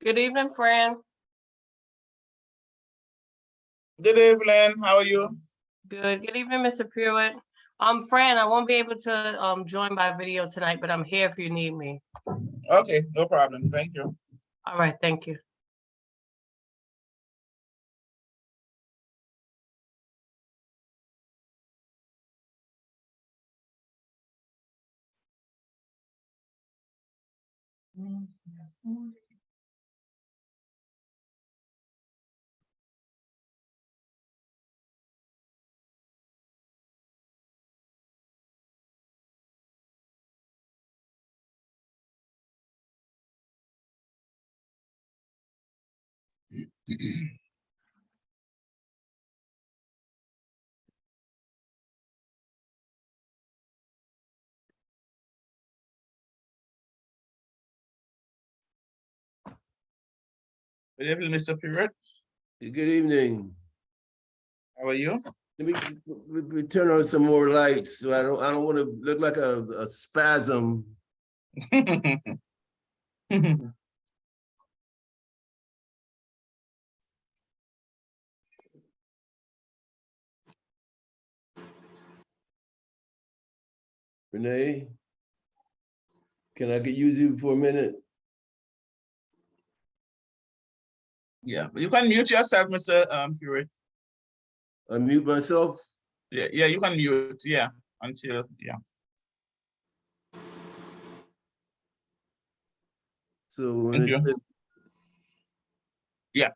Good evening, Fran. Good evening. How are you? Good. Good evening, Mr. Pruitt. Fran, I won't be able to join by video tonight, but I'm here if you need me. Okay, no problem. Thank you. All right, thank you. Good evening, Mr. Pruitt. Good evening. How are you? Let me turn on some more lights so I don't want to look like a spasm. Renee, can I use you for a minute? Yeah, but you can mute yourself, Mr. Pruitt. Unmute myself? Yeah, you can mute, yeah, until, yeah. So when Thank it you. says, Yeah.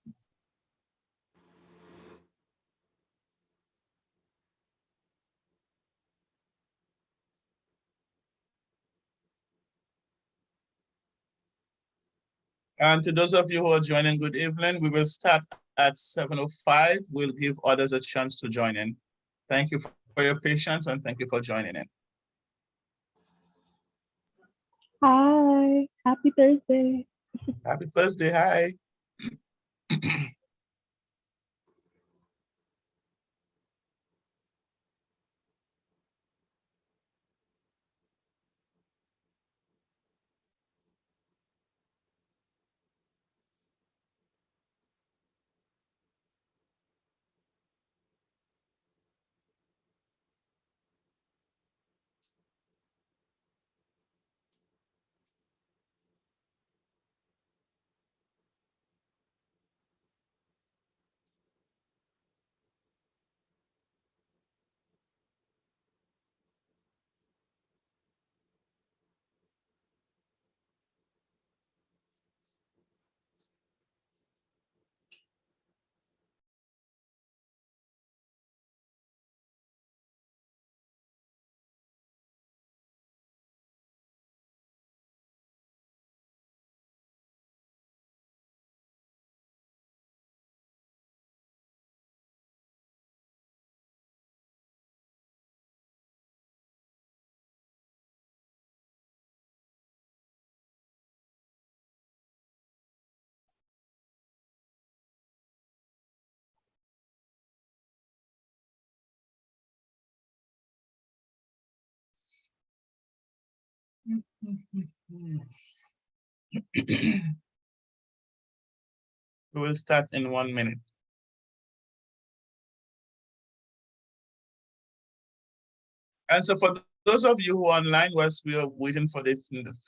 And to those of you who are joining, good evening. We will start at 7:05. We'll give others a chance to join in. Thank you for your patience and thank you for joining in. Hi, happy Thursday. Happy Thursday, hi. We will start in 1 minute. And so for those of you who are online, whilst we are waiting for the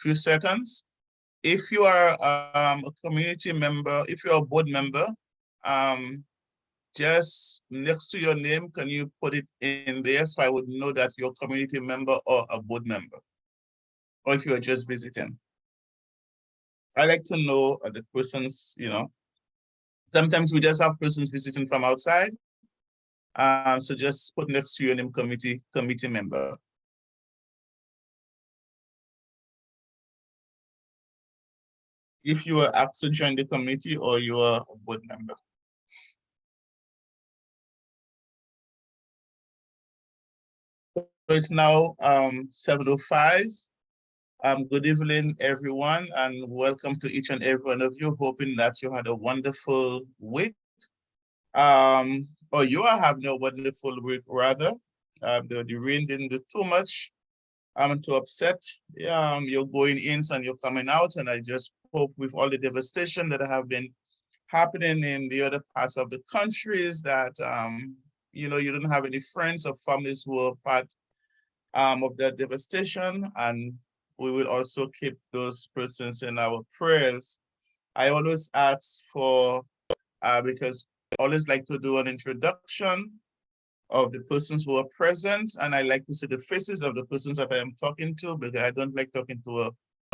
few seconds, if you are a community member, if you're a board member, just next to your name, can you put it in there so I would know that you're a community member or a board member, or if you are just visiting. I like to know the persons, sometimes we just have persons visiting from outside. So just put next to your name committee member. If you are asked to join the committee or you are a board member. So it's now 7:05. Good evening, everyone, and welcome to each and every one of you. Hoping that you had a wonderful week. Or you are having a wonderful week, rather. The rain didn't do too much I'm too upset. Yeah, you're going in and you're coming out, and I just hope with all the devastation that have been happening in the other parts of the countries that you know, you don't have any friends or families who are part of that devastation, and we will also keep those persons in our prayers. I always ask for because I always like to do an introduction of the persons who are present, and I like to see the faces of the persons that I am talking to, because I don't like talking to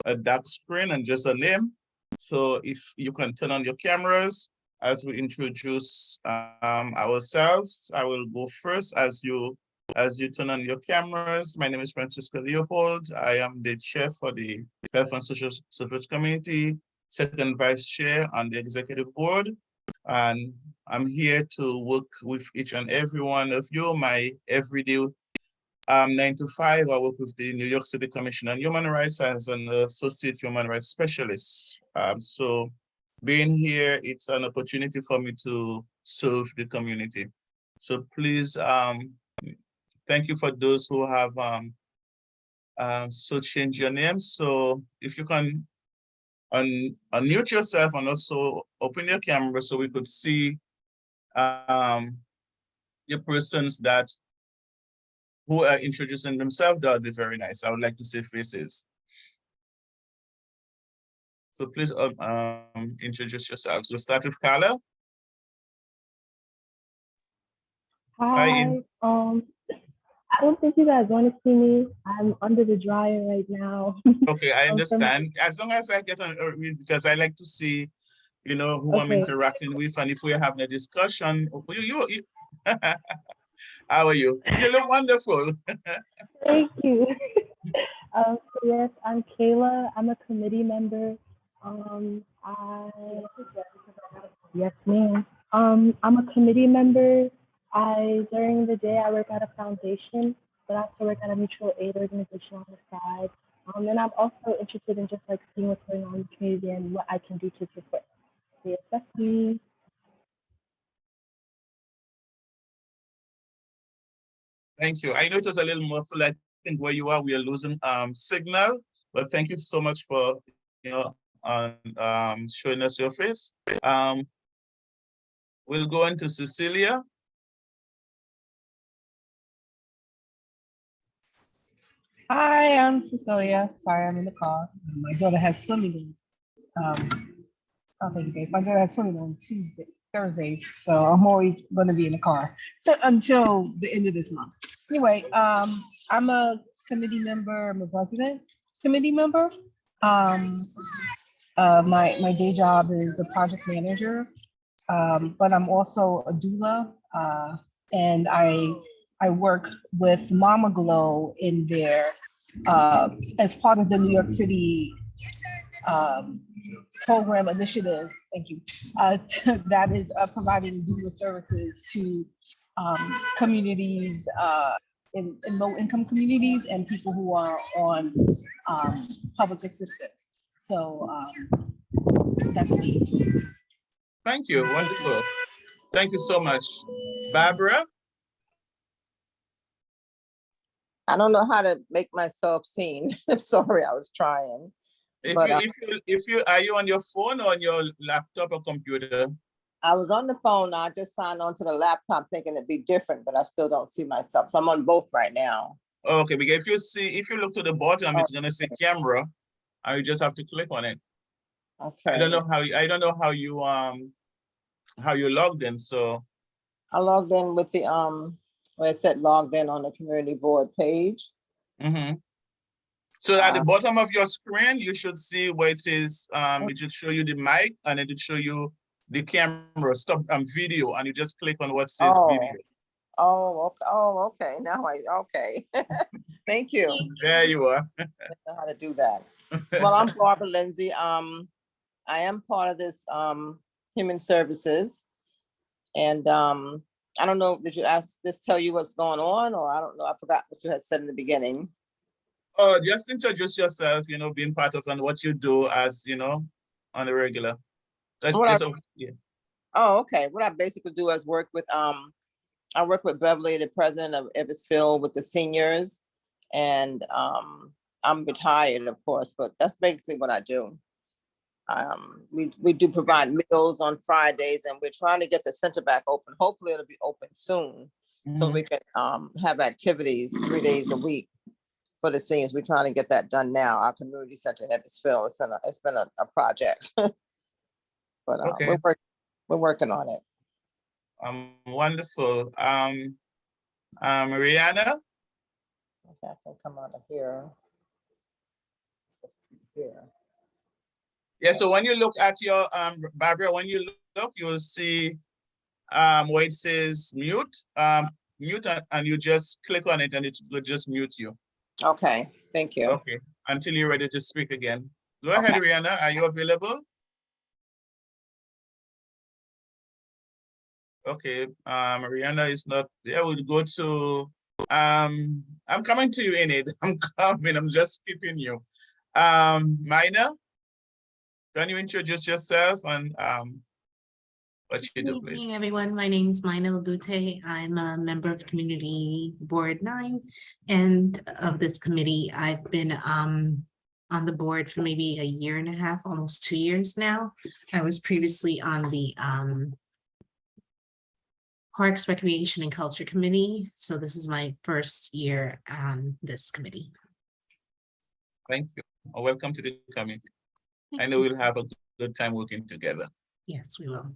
a dark screen and just a name. So if you can turn on your cameras as we introduce ourselves, I will go first as you turn on your cameras. My name is Francisco Leopold. I am the chair for the Health and Social Service Committee, second vice chair on the executive board. And I'm here to work with each and every one of you. My everyday 9 to 5, I work with the New York City Commission on Human Rights as an associate human rights specialist. So being here, it's an opportunity for me to serve the community. So please, thank you for those who have so change your name. So if you can unmute yourself and also open your camera so we could see the persons that who are introducing themselves. That would be very nice. I would like to see faces. So please introduce yourselves. We'll start with Carla. Hi. I don't think you guys want to see me. I'm under the dryer right now. Okay, I understand. As long as I get on, because I like to see, you know, who I'm Okay. interacting with, and if we're having a discussion, you how are you? You look wonderful. Thank you. So yes, I'm Kayla. I'm a committee member. I yes, ma'am. I'm a committee member. During the day I work at a foundation, but I also work at a mutual aid organization on the side. And I'm also interested in just like seeing what's going on in the community and what I can do to support. So yes, that's me. Thank you. I know it was a little muffled. I think where you are, we are losing signal, but thank you so much for, you know, showing us your face. We'll go into Cecilia. Hi, I'm Cecilia. Sorry, I'm in the car. My daughter has swimming. Oh, thank you, Dave. My daughter has swimming on Thursdays, so I'm always going to be in the car until the end of this month. Anyway, I'm a committee member. I'm a resident committee member. My day job is a project manager, but I'm also a doula, and I work with Mama Glow in there as part of the New York City program initiative. Thank you. That is providing doula services to communities in low-income communities and people who are on public assistance. So that's me. Thank you. Wonderful. Thank you so much. Barbara? I don't know how to make myself seen. I'm sorry, I was trying. If you are you on your phone or on your laptop or computer? I was on the phone. I just signed on to the laptop thinking it'd be different, but I still don't see myself. So I'm on both right now. Okay, because if you look to the bottom, it's gonna say camera, and you just have to click on it. Okay. I don't know how you logged in. So I logged in with the where it said logged in on the community board page. mm-hmm. So at the bottom of your screen, you should see where it says it should show you the mic, and it should show you the camera stop video, and you just click on what says video. Oh, okay. Oh, okay. Now okay. Thank you. There you are. I know how to do that. Well, I'm Barbara Lindsay. I am part of this human services, and I don't know. Did you tell you what's going on, or I don't know. I forgot what you had said in the beginning. Oh, just introduce yourself. You know, being part of and what you do as on a regular. Yeah. Oh, okay. What I basically do is work with I work with Beverly, the president of Evansville, with the seniors. And I'm retired, of course, but that's basically what I do. We do provide meals on Fridays, and we're trying to get the center back open. Hopefully it'll be open soon, so we can have activities 3 days a week for the seniors. We're trying to get that done now. Our community center in Evansville, it's been a project. But Okay. we're working on it. Wonderful. Rihanna? Okay, I can come out of here. Just here. Yeah, so when you look at your, Barbara, when you look, you'll see where it says mute, mute, and you just click on it and it will just mute you. Okay, thank you. Okay, until you're ready to speak again. Go ahead, Rihanna, are you available? Okay, Rihanna is not there. We'll go to, I'm coming to you, Enid. I'm coming, I'm just skipping you. Mina, can you introduce yourself and what you do, Good please? evening, everyone. My name is Mina Lagute. I'm a member of Community Board 9 and of this committee. I've been on the board for maybe a year and a half, almost 2 years now. I was previously on the Parks, Recreation, and Culture Committee. So this is my first year on this committee. Thank you. Welcome to the committee. I Thank know you. we'll have a good time working together. Yes, we will.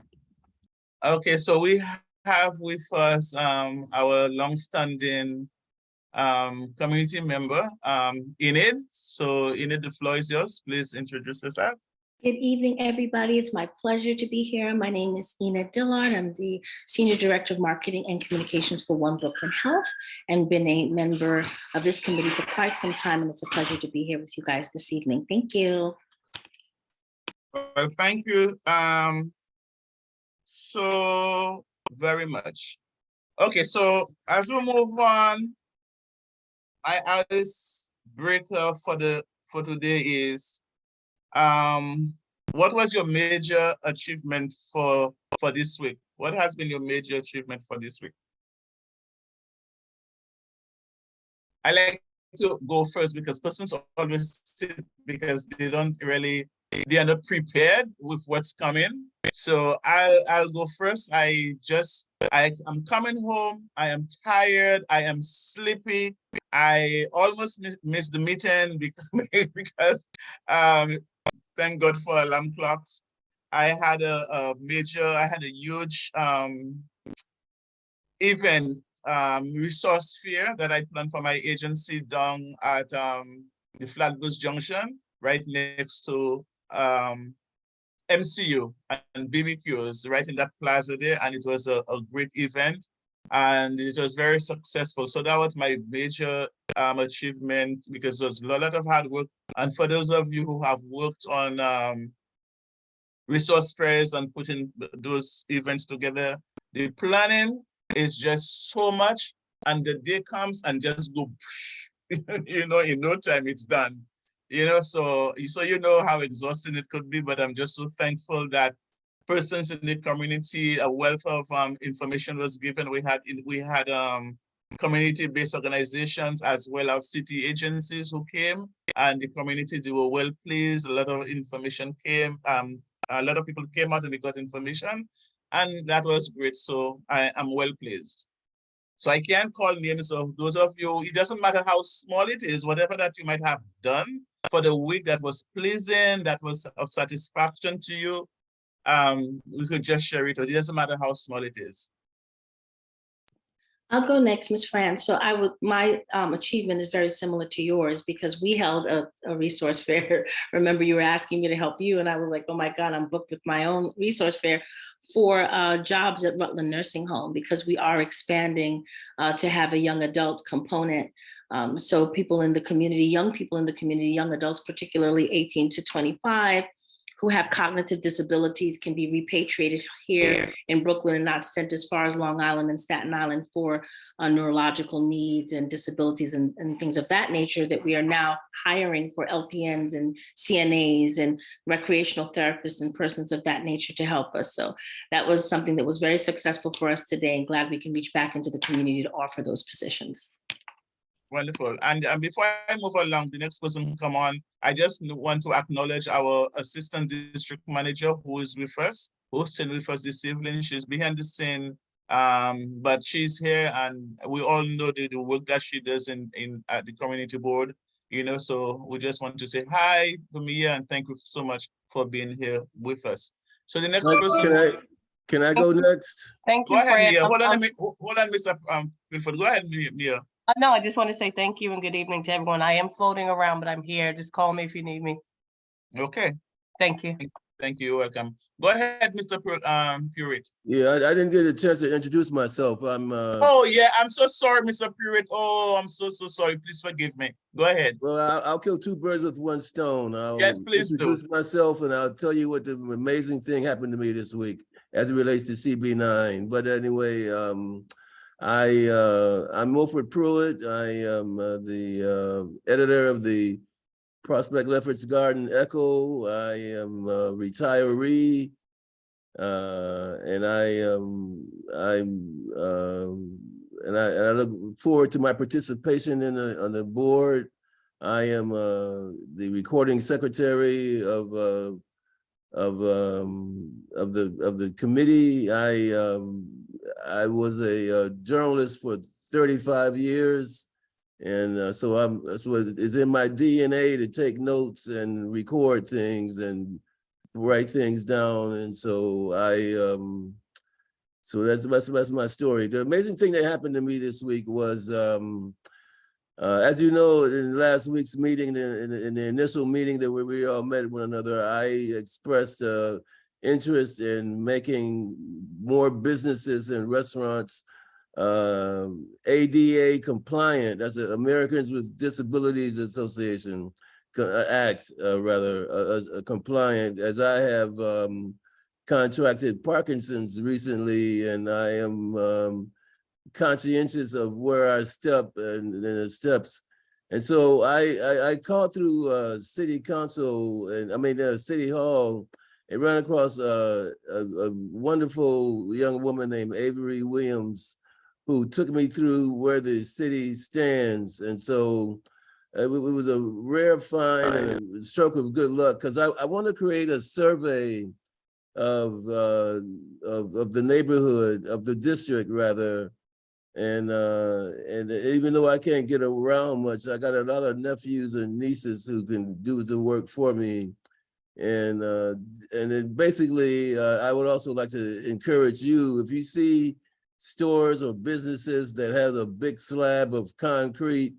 Okay, so we have with us our longstanding community member, Enid. So Enid, the floor is yours. Please introduce yourself. Good evening, everybody. It's my pleasure to be here. My name is Enid Dillard. I'm the Senior Director of Marketing and Communications for One Brooklyn Health and been a member of this committee for quite some time. And it's a pleasure to be here with you guys this evening. Thank you. Well, thank you so very much. Okay, so as we move on, my icebreaker for today is what was your major achievement for this week? What has been your major achievement for this week? I like to go first because persons always sit because they don't really, they are not prepared with what's coming. So I'll go first. I'm coming home. I am tired. I am sleepy. I almost missed the meeting because thank God for alarm clocks. I had a huge event, resource fair that I planned for my agency down at the Flatbush Junction, right next to MCU and BBQs, right in that plaza there. And it was a great event and it was very successful. So that was my major achievement because it was a lot of hard work. And for those of you who have worked on resource fairs and putting those events together, the planning is just so much, and the day comes and just go, you know, in no time it's done. You know, so you know how exhausting it could be, but I'm just so thankful that persons in the community, a wealth of information was given. We had community-based organizations as well as city agencies who came, and the community, they were well pleased. A lot of information came, a lot of people came out and they got information, and that was great. So I am well pleased. So I can't call names of those of you, it doesn't matter how small it is, whatever that you might have done for the week that was pleasing, that was of satisfaction to you, we could just share it. It doesn't matter how small it is. I'll go next, Ms. Fran. So my achievement is very similar to yours because we held a resource fair. Remember, you were asking me to help you and I was like, oh my God, I'm booked with my own resource fair for jobs at Rutland Nursing Home because we are expanding to have a young adult component. So people in the community, young people in the community, young adults, particularly 18 to 25, who have cognitive disabilities can be repatriated here in Brooklyn and not sent as far as Long Island and Staten Island for neurological needs and disabilities and things of that nature, that we are now hiring for LPNs and CNAs and recreational therapists and persons of that nature to help us. So that was something that was very successful for us today, and glad we can reach back into the community to offer those positions. Wonderful. And before I move along, the next person come on, I just want to acknowledge our Assistant District Manager who is with us, who's still with us this evening. She's behind the scene, but she's here, and we all know the work that she does at the community board. You know, so we just want to say hi to Mia and thank you so much for being here with us. So the next person. Can I go next? Thank Go you, ahead, Fran. Mia. Hold on, Mr. Wilford. Go ahead, Mia. No, I just want to say thank you and good evening to everyone. I am floating around, but I'm here. Just call me if you need me. Okay. Thank you. Thank you. You're welcome. Go ahead, Mr. Purity. Yeah, I didn't get a chance to introduce myself. Oh yeah, I'm so sorry, Mr. Purity. Oh, I'm so sorry. Please forgive me. Go ahead. Well, I'll kill two birds with one stone. I'll Yes, please do. introduce myself, and I'll tell you what the amazing thing happened to me this week as it relates to CB9. But anyway, I'm Wilford Pruitt. I am the editor of the Prospect Lefferts Garden Echo. I am a retiree, and I look forward to my participation on the board. I am the recording secretary of the committee. I was a journalist for 35 years. And so it's in my DNA to take notes and record things and write things down. And so so that's my story. The amazing thing that happened to me this week was, as you know, in last week's meeting, in the initial meeting that we all met one another, I expressed interest in making more businesses and restaurants ADA compliant. That's the Americans with Disabilities Association Act, compliant, as I have contracted Parkinson's recently, and I am conscientious of where I step and the steps. And so I called through city council, and city hall, and ran across a wonderful young woman named Avery Williams, who took me through where the city stands. And so it was a rare find and a stroke of good luck, because I want to create a survey of the neighborhood, of the district rather. And even though I can't get around much, I got a lot of nephews and nieces who can do the work for me. And then basically, I would also like to encourage you, if you see stores or businesses that have a big slab of concrete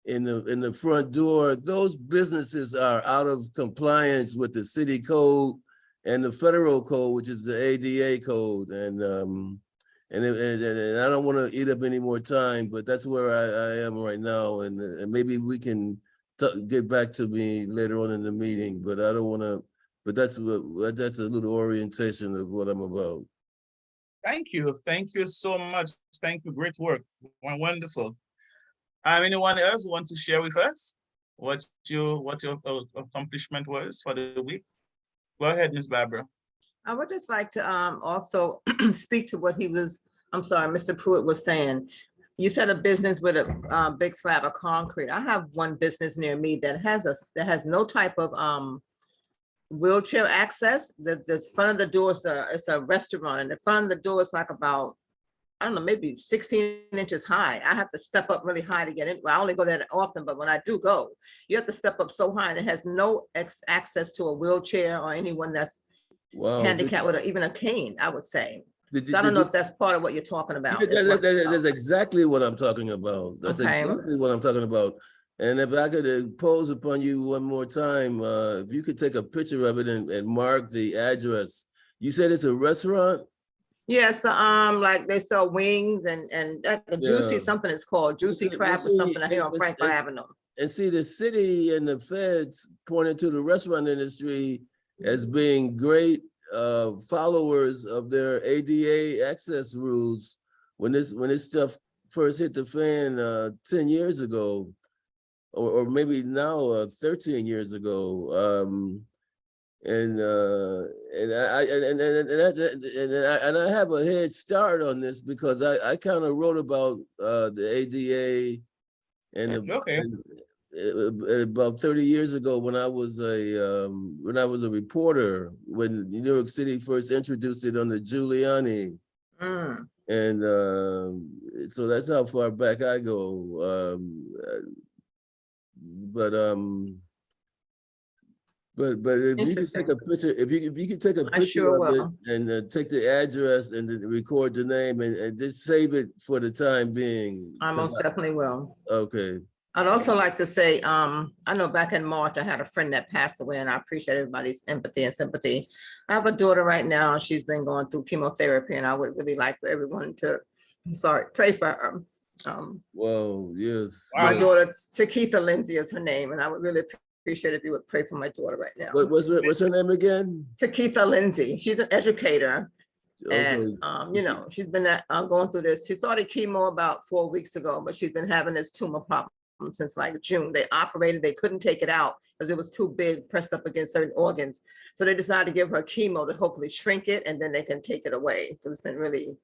in the front door, those businesses are out of compliance with the city code and the federal code, which is the ADA code. And I don't want to eat up any more time, but that's where I am right now. And maybe we can get back to me later on in the meeting, but I don't want to. But that's a little orientation of what I'm about. Thank you so much. Thank you, great work, wonderful. Anyone else want to share with us what your accomplishment was for the week? Go ahead, Ms. Barbara. I would just like to also speak to what Mr. Pruitt was saying. You said a business with a big slab of concrete. I have one business near me that has no type of wheelchair access. The front of the door it's a restaurant, and the front of the door is like about, I don't know, maybe 16 inches high. I have to step up really high to get in. Well, I only go there often, but when I do go, you have to step up so high, and it has no access to a wheelchair or anyone that's handicapped with even a cane, I would say. So I don't know if that's part of what you're talking about. That's exactly what I'm talking about. That's exactly what I'm talking about. And if I could impose upon you one more time, if you could take a picture of it and mark the address. You said it's a restaurant? Yes, like they sell wings and like a Juicy something it's called, Juicy Crab or something here on Franklin Avenue. And see, the city and the feds pointed to the restaurant industry as being great followers of their ADA access rules when this stuff first hit the fan 10 years ago, or maybe now 13 years ago. And I have a head start on this because I kind of wrote about the ADA And, Okay. about 30 years ago, when I was a reporter, when New York City first introduced it under Giuliani, Mm, and so that's how far back I go. But if you could take a picture, if you could take a I picture sure of it will. and take the address and then record the name and just save it for the time being. I 'cause most definitely will. Okay. I'd also like to say, I know back in March, I had a friend that passed away and I appreciate everybody's empathy and sympathy. I have a daughter right now, and she's been going through chemotherapy, and I would really like for everyone to, pray for her. Well, yes. My Wow. daughter, Chiquita Lindsay is her name, and I would really appreciate if you would pray for my daughter right now. What's her name again? Chiquita Lindsay, she's an educator. Okay. And, she's been going through this. She started chemo about 4 weeks ago, but she's been having this tumor problem since like June. They operated, they couldn't take it out because it was too big, pressed up against certain organs. So they decided to give her chemo to hopefully shrink it, and then they can take it away, because it's been really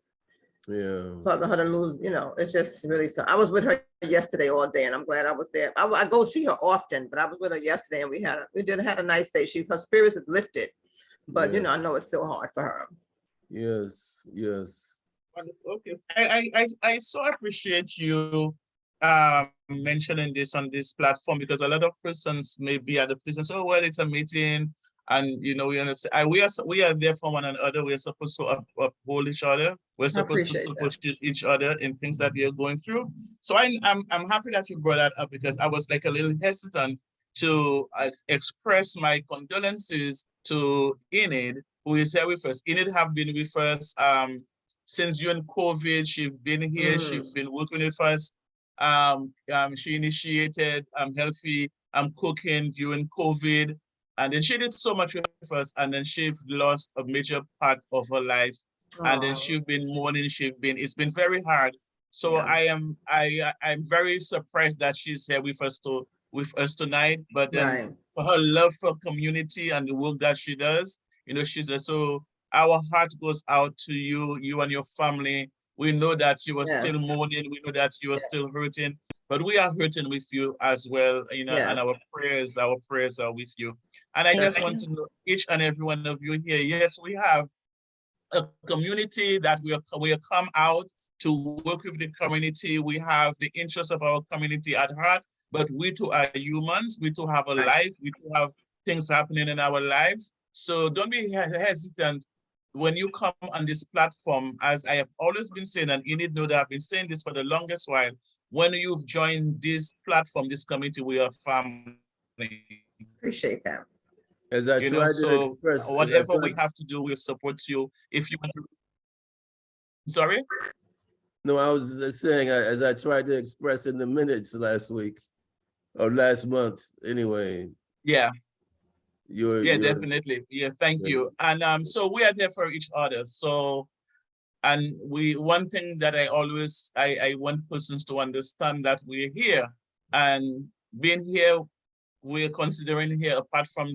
Yeah. causing her to lose, it's just really, so I was with her yesterday all day, and I'm glad I was there. I go see her often, but I was with her yesterday, and we had a nice day. Her spirits is lifted, but Yeah. I know it's still hard for her. Yes. Yes. Okay, I so appreciate you mentioning this on this platform, because a lot of persons may be at the place and say, oh, well, it's a meeting, and we understand. We are there for one another. We are supposed to uphold each other. We're supposed to appreciate support each other in things that we are going through. So I'm happy that you brought that up, because I was like a little hesitant to express my condolences to Enid, who is here with us. Enid have been with us since during COVID. She's been here. She's been working with us. She initiated healthy cooking during COVID, and then she did so much with us. And then she lost a major part of her life, and then she's been mourning. It's been very hard. So Yeah. I'm very surprised that she's here with us tonight. But then Right. for her love for community and the work that she does, she's so our heart goes out to you and your family. We know that you are still Yes. mourning. We know that you are still hurting, but we are hurting with you as well, Yes. and our prayers are with you. And I just want to know each and every one of you here. Yes, we have a community that we are come out to work with the community. We have the interests of our community at heart, but we too are humans. We too have a life. We too have things happening in our lives. So don't be hesitant when you come on this platform. As I have always been saying, and you need to know that I've been saying this for the longest while, when you've joined this platform, this community, we are family. Appreciate that. As I tried to express, whatever we have to do, we'll support you. If you want to, sorry? No, I was just saying, as I tried to express in the minutes last week or last month, anyway. Yeah. You're definitely. Yeah, thank you. And so we are there for each other. So, and one thing that I want persons to understand, that we're here, and being here, we're considering here, apart from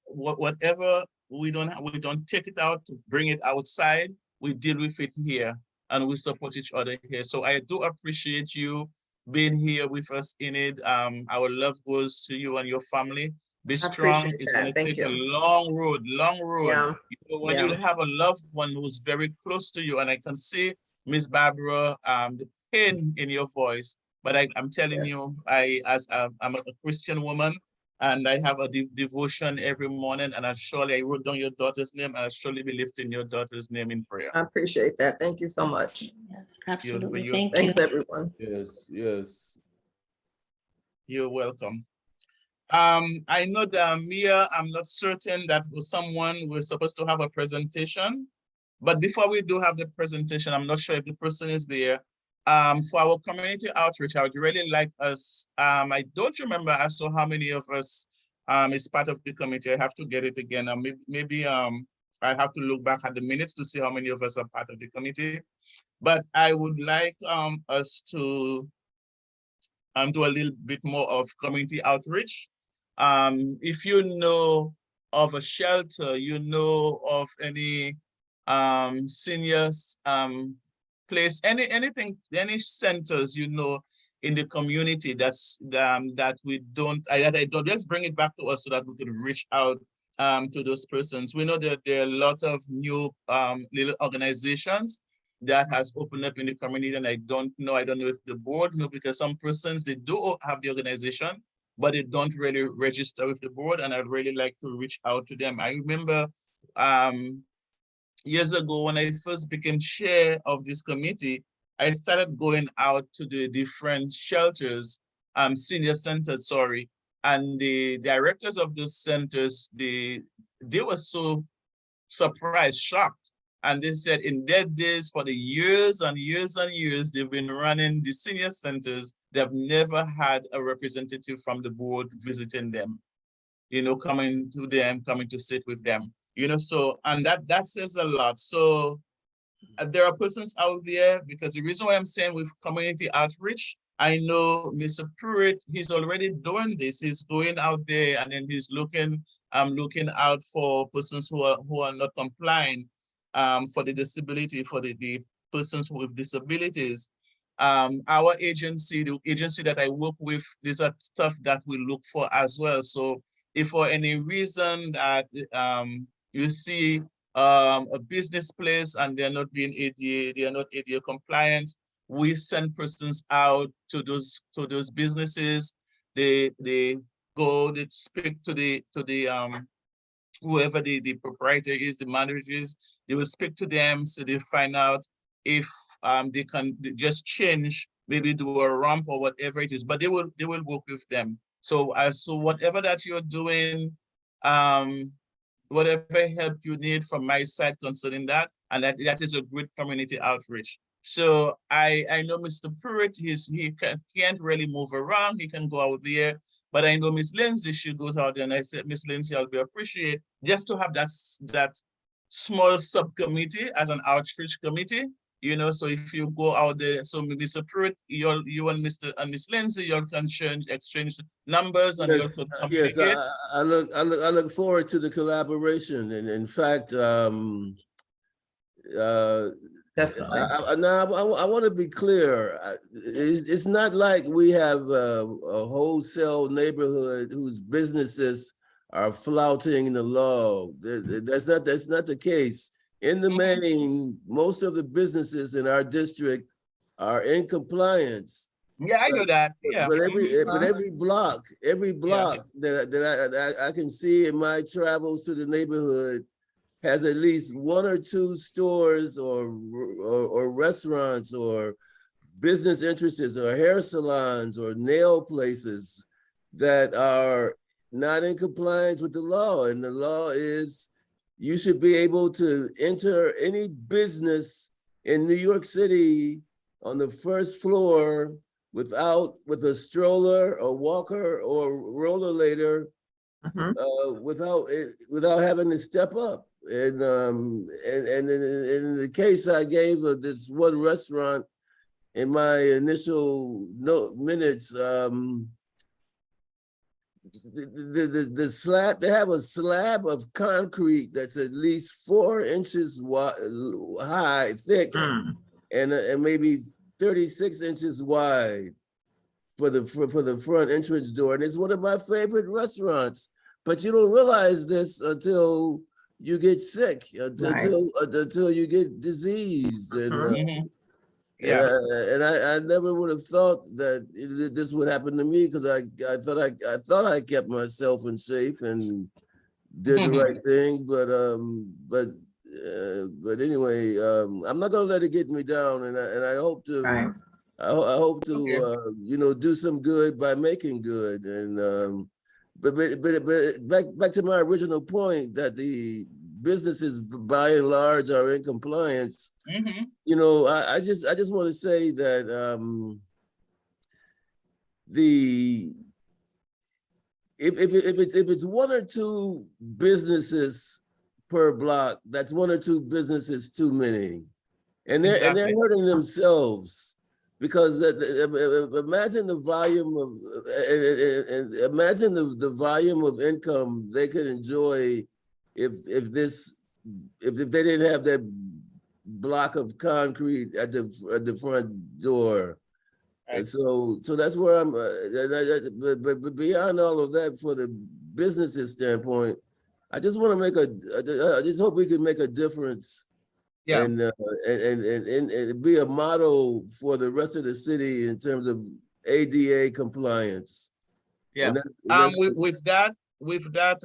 whatever we don't take it out to bring it outside. We deal with it here, and we support each other here. So I do appreciate you being here with us in it. Our love goes to you and your family. Be strong. It's going to take a long road. Yeah. When you have a loved one who's very close to you, and I can see, Miss Barbara, the pain in your voice, but I'm telling you, I'm a Christian woman, and I have a devotion every morning, and I wrote down your daughter's name, and I'll surely be lifting your daughter's name in prayer. I appreciate that. Thank you so much. Yes, absolutely. Thanks, everyone. Yes. You're welcome. I know that Mia, I'm not certain that we're supposed to have a presentation, but before we do have the presentation, I'm not sure if the person is there. For our community outreach, I would really like us, I don't remember as to how many of us is part of the committee. I have to get it again. Maybe I have to look back at the minutes to see how many of us are part of the committee. But I would like us to do a little bit more of community outreach. If you know of a shelter, you know of any seniors place, anything, any centers, in the community that we don't, that I don't, just bring it back to us so that we can reach out to those persons. We know that there are a lot of new little organizations that has opened up in the community, and I don't know if the board know, because some persons, they do have the organization, but they don't really register with the board, and I'd really like to reach out to them. I remember years ago when I first became chair of this committee, I started going out to the different shelters, senior centers, sorry, and the directors of those centers, they were so surprised, shocked. And they said in their days, for the years and years and years, they've been running the senior centers, they've never had a representative from the board visiting them, coming to them, coming to sit with them, so, and that says a lot. So there are persons out there, because the reason why I'm saying with community outreach, I know Mr. Pruitt, he's already doing this. He's going out there and then he's looking out for persons who are not complying, for the disability, for the persons with disabilities. Our agency, the agency that I work with, these are stuff that we look for as well. So if for any reason that you see a business place and they're not being ADA, they are not ADA compliant, we send persons out to those businesses. They go, they speak to the whoever the proprietor is, the manager is, they will speak to them, so they find out if they can just change, maybe do a ramp or whatever it is, but they will work with them. So so whatever that you're doing, whatever help you need from my side concerning that, and that is a great community outreach. So I know Mr. Pruitt, he can't really move around, he can go out there, but I know Miss Lindsay, she goes out there, and I said, Miss Lindsay, I'll be appreciate just to have that small subcommittee as an outreach committee, so if you go out there, so Mr. Pruitt, you and Miss Lindsay, you can exchange numbers and you can communicate. Yes, I look forward to the collaboration, and in fact, Definitely. I want to be clear. It's not like we have a wholesale neighborhood whose businesses are flouting the law. That's not the case. In the main, most of the businesses in our district are in compliance. Yeah, I know that. Yeah. But every block that I can see in my travels to the neighborhood has at least one or two stores or restaurants or business interests or hair salons or nail places that are not in compliance with the law. And the law is you should be able to enter any business in New York City on the first floor with a stroller or walker or rollerlader, without having to step up. And in the case I gave of this one restaurant in my initial minutes, the slab, they have a slab of concrete that's at least 4 inches high, thick, and maybe 36 inches wide for the front entrance door. And it's one of my favorite restaurants, but you don't realize this until you get sick, until you get diseased. And, and I never would have thought that this would happen to me, because I thought I kept myself in shape and did the right thing, but anyway, I'm not gonna let it get me down, and I hope to I hope to do some good by making good. And but back to my original point that the businesses by and large are in compliance. I just want to say that if it's 1 or 2 businesses per block, that's 1 or 2 businesses too many, and they're hurting themselves, because imagine the volume of income they could enjoy if they didn't have that block of concrete at the front door. And so that's where I'm, but beyond all of that, for the business's standpoint, I just want to make I just hope we can make a difference. Yeah. And be a model for the rest of the city in terms of ADA compliance. Yeah. And that's- With that,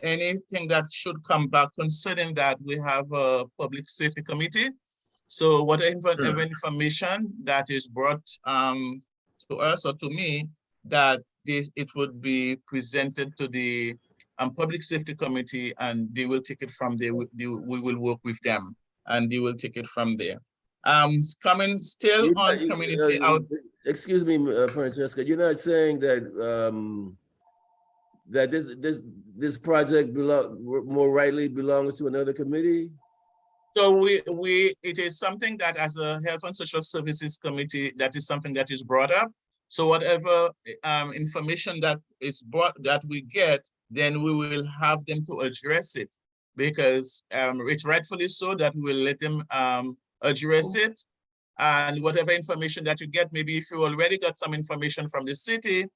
anything that should come back concerning that, we have a public safety committee. So whatever information that is brought to us or to me, that it would be presented to the public safety committee, and they will take it from there. We will work with them, and they will take it from there. Coming still You're on not- community out. Excuse me, Francesca, you're not saying that that this project more rightly belongs to another committee? So it is something that, as a Health and Social Services Committee, that is something that is brought up. So whatever information that is that we get, then we will have them to address it, because it's rightfully so that we will let them address it. And whatever information that you get, maybe if you already got some information from the city,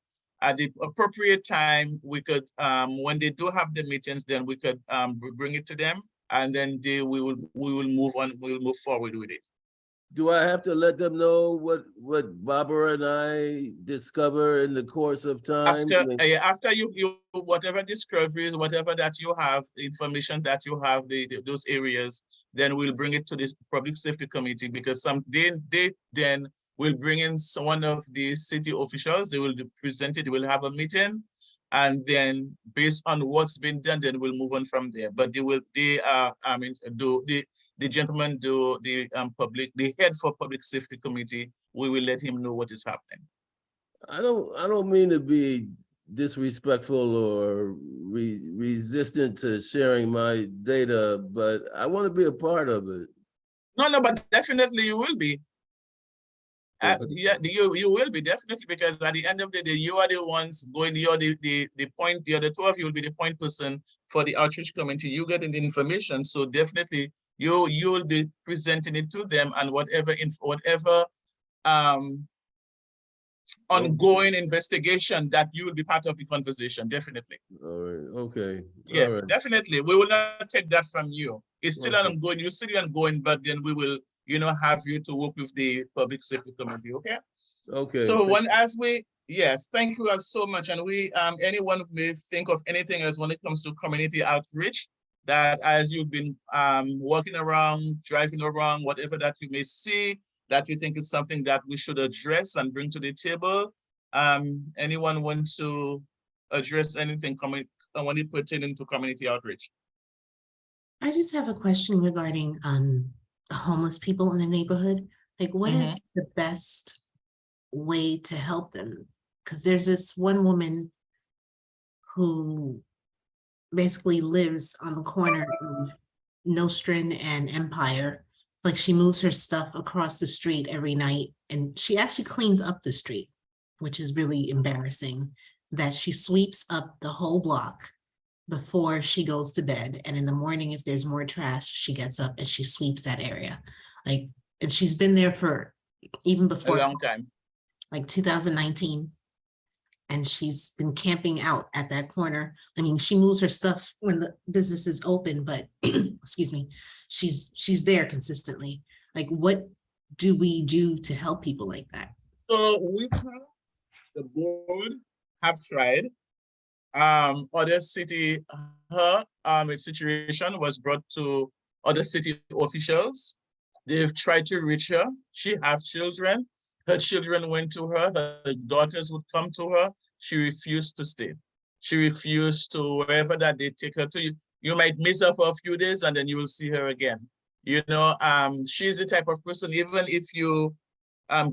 at the appropriate time, we could, when they do have the meetings, then we could bring it to them, and then we will move on. We'll move forward with it. Do I have to let them know what Barbara and I discover in the course of time? After you whatever discoveries, whatever that you have, information that you have, those areas, then we'll bring it to this public safety committee, because they then will bring in one of the city officials. They will present it. We'll have a meeting, and then based on what's been done, then we'll move on from there. But the gentleman do the head for public safety committee. We will let him know what is happening. I don't mean to be disrespectful or resistant to sharing my data, but I want to be a part of it. No, but definitely you will be. Okay. Yeah, you will be, definitely, because at the end of the day, you are the ones going. You're the two of you will be the point person for the outreach committee. You getting the information, so definitely you'll be presenting it to them, and whatever ongoing investigation, that you will be part of the conversation, definitely. All right. Okay. Yeah, All right. definitely. We will not take that from you. It's still Okay. ongoing. You still ongoing, but then we will, have you to work with the public safety committee. Okay. Okay. So yes, thank you all so much. And anyone may think of anything else when it comes to community outreach, that as you've been walking around, driving around, whatever that you may see, that you think is something that we should address and bring to the table. Anyone want to address anything when it pertaining to community outreach? I just have a question regarding the homeless people in the neighborhood. Like, what is the best way to help them? Because there's this one woman who basically lives on the corner of Nostrand and Empire. Like, she moves her stuff across the street every night, and she actually cleans up the street, which is really embarrassing, that she sweeps up the whole block before she goes to bed. And in the morning, if there's more trash, she gets up and she sweeps that area. Like, and she's been there for even before A long time. like 2019. And she's been camping out at that corner. I mean, she moves her stuff when the business is open, but excuse me, she's there consistently. Like, what do we do to help people like that? So the board have tried. Other city, a situation was brought to other city officials. They've tried to reach her. She have children. Her children went to her. Her daughters would come to her. She refused to stay. She refused to wherever that they take her to. You might miss her for a few days, and then you will see her again. She's the type of person, even if you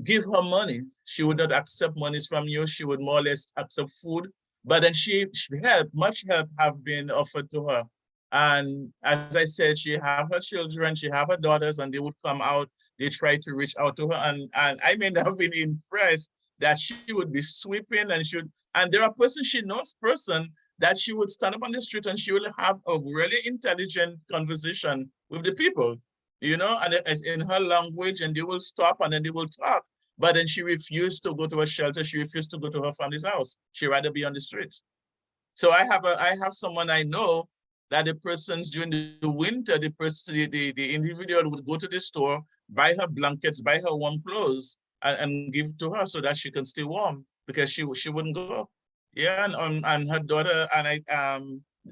give her money, she would not accept monies from you. She would more or less accept food. But then much help have been offered to her. And as I said, she have her children, she have her daughters, and they would come out. They try to reach out to her. And I may have been impressed that she would be sweeping, and there are she knows that she would stand up on the street and she will have a really intelligent conversation with the people. you know, and it's in her language, and they will stop and then they will talk. But then she refused to go to a shelter. She refused to go to her family's house. She'd rather be on the streets. So I have someone I know that the persons during the winter, the individual would go to the store, buy her blankets, buy her warm clothes, and give to her so that she can stay warm because she wouldn't go. Yeah, and her daughter, and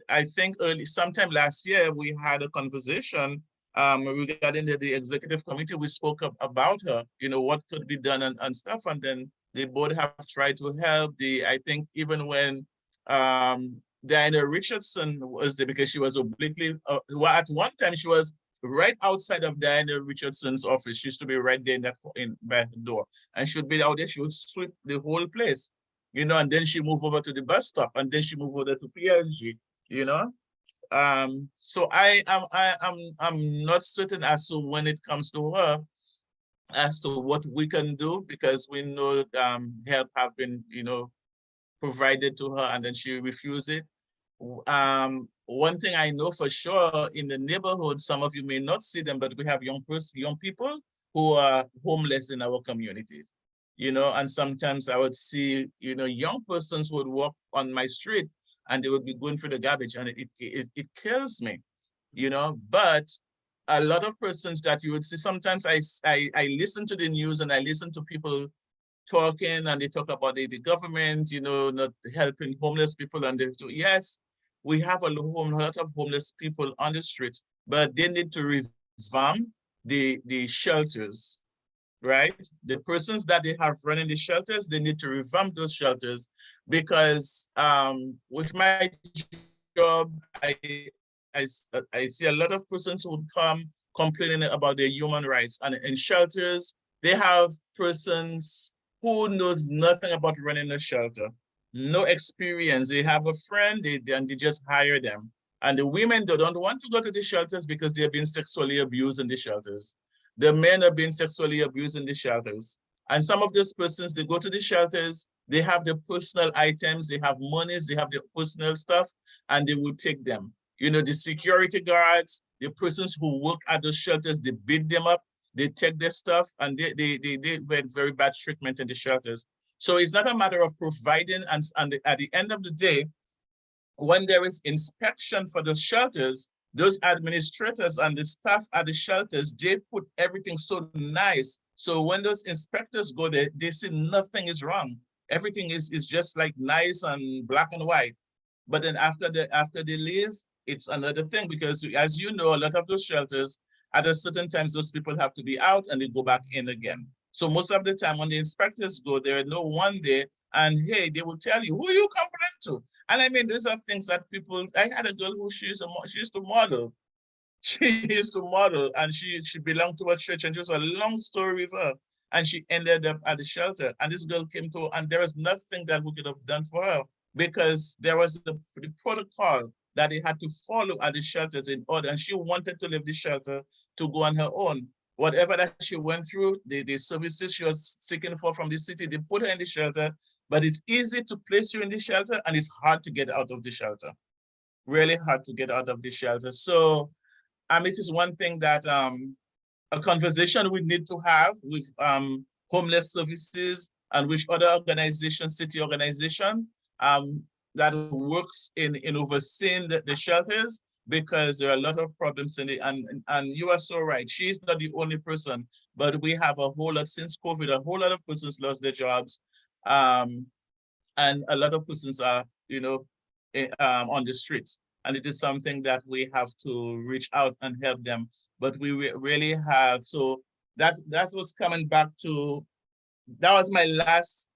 I think sometime last year we had a conversation regarding the executive committee. We spoke about her, you know, what could be done and stuff, and then they both have tried to help. I think even when Diana Richardson was there, because she was obliquely, well, at one time she was right outside of Diana Richardson's office. She used to be right there by the door, and she'd be out there. She would sweep the whole place, you know, and then she moved over to the bus stop, and then she moved over to PLG, you know. So I'm not certain as to when it comes to her, as to what we can do, because we know help have been, you know, provided to her, and then she refused it. One thing I know for sure, in the neighborhood, some of you may not see them, but we have young people who are homeless in our communities, you know, and sometimes I would see, you know, young persons would walk on my street and they would be going for the garbage, and it kills me, you know. But a lot of persons that you would see, sometimes I listen to the news and I listen to people talking, and they talk about the government, you know, not helping homeless people, and they do. Yes, we have a lot of homeless people on the street, but they need to revamp the shelters, right? The persons that they have running the shelters, they need to revamp those shelters, because with my job, I see a lot of persons who would come complaining about their human rights, and in shelters, they have persons who knows nothing about running a shelter, no experience. They have a friend, and they just hire them. And the women, they don't want to go to the shelters because they're being sexually abused in the shelters. The men are being sexually abused in the shelters. And some of those persons, they go to the shelters, they have the personal items, they have monies, they have the personal stuff, and they will take them. You know, the security guards, the persons who work at the shelters, they beat them up, they take their stuff, and they get very bad treatment in the shelters. So it's not a matter of providing, and at the end of the day, when there is inspection for the shelters, those administrators and the staff at the shelters, they put everything so nice. So when those inspectors go there, they see nothing is wrong. Everything is just like nice and black and white. But then after they leave, it's another thing, because as you know, a lot of those shelters, at a certain times, those people have to be out and they go back in again. So most of the time when the inspectors go, there are no one there, and hey, they will tell you, who you complain to? And I mean, these are things that people, I had a girl who she used to model. She used to model, and she belonged to a church, and it was a long story with her. And she ended up at the shelter, and this girl came to, and there was nothing that we could have done for her, because there was the protocol that they had to follow at the shelters in order, and she wanted to leave the shelter to go on her own. Whatever that she went through, the services she was seeking for from the city, they put her in the shelter, but it's easy to place you in the shelter, and it's hard to get out of the shelter. Really hard to get out of the shelter. So it is one thing that a conversation we need to have with homeless services and which other organizations, city organization, that works in overseeing the shelters, because there are a lot of problems in it. And you are so right. She's not the only person, but we have a whole lot since COVID, a whole lot of persons lost their jobs. And a lot of persons are, you know, on the streets. And it is something that we have to reach out and help them. But we really have, so that was coming back to, that was my last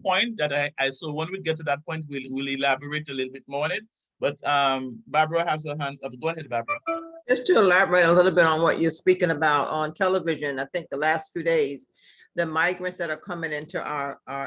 point that I so when we get to that point, we'll elaborate a little bit more on it. But Barbara has her hand up. Go ahead, Barbara. Just to elaborate a little bit on what you're speaking about on television, I think the last few days, the migrants that are coming into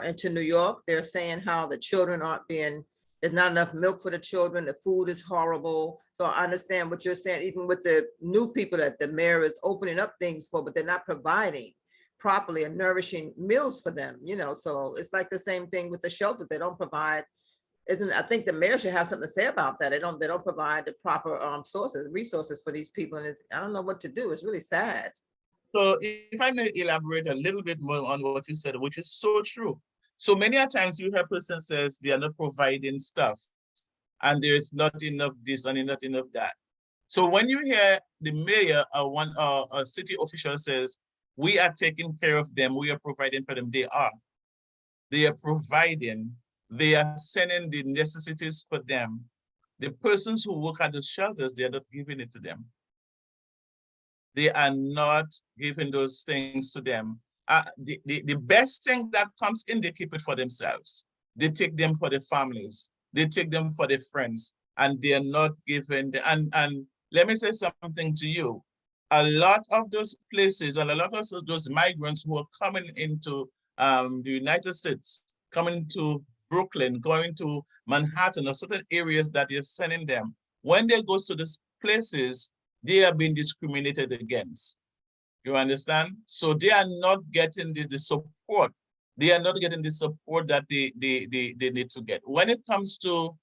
into New York, they're saying how the children aren't being, there's not enough milk for the children, the food is horrible. So I understand what you're saying, even with the new people that the mayor is opening up things for, but they're not providing properly and nourishing meals for them, you know. So it's like the same thing with the shelters. They don't provide I think the mayor should have something to say about that. They don't provide the proper resources for these people, and I don't know what to do. It's really sad. So if I may elaborate a little bit more on what you said, which is so true. So many a times you hear a person says they are not providing stuff and there's not enough this and not enough that. So when you hear the mayor or a city official says, we are taking care of them, we are providing for them, they are providing, they are sending the necessities for them. The persons who work at the shelters, they are not giving it to them. They are not giving those things to them. The best thing that comes in, they keep it for themselves. They take them for the families. They take them for their friends, and they are not giving. And let me say something to you. A lot of those places, and a lot of those migrants who are coming into the United States, coming to Brooklyn, going to Manhattan, or certain areas that you're sending them, when they go to these places, they are being discriminated against. You understand? So they are not getting the support. They are not getting the support that they need to get. When it comes to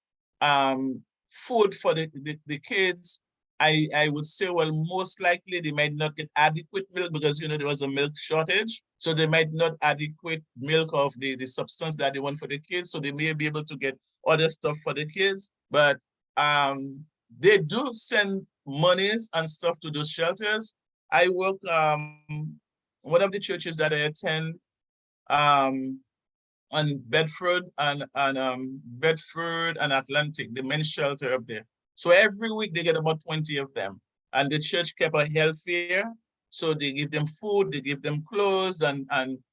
food for the kids, I would say, well, most likely they might not get adequate milk because, you know, there was a milk shortage. So they might not adequate milk of the substance that they want for the kids. So they may be able to get other stuff for the kids. But they do send monies and stuff to those shelters. I work, one of the churches that I attend on Bedford and Atlantic, the men's shelter up there. So every week they get about 20 of them. And the church kept a health fair. So they give them food, they give them clothes, and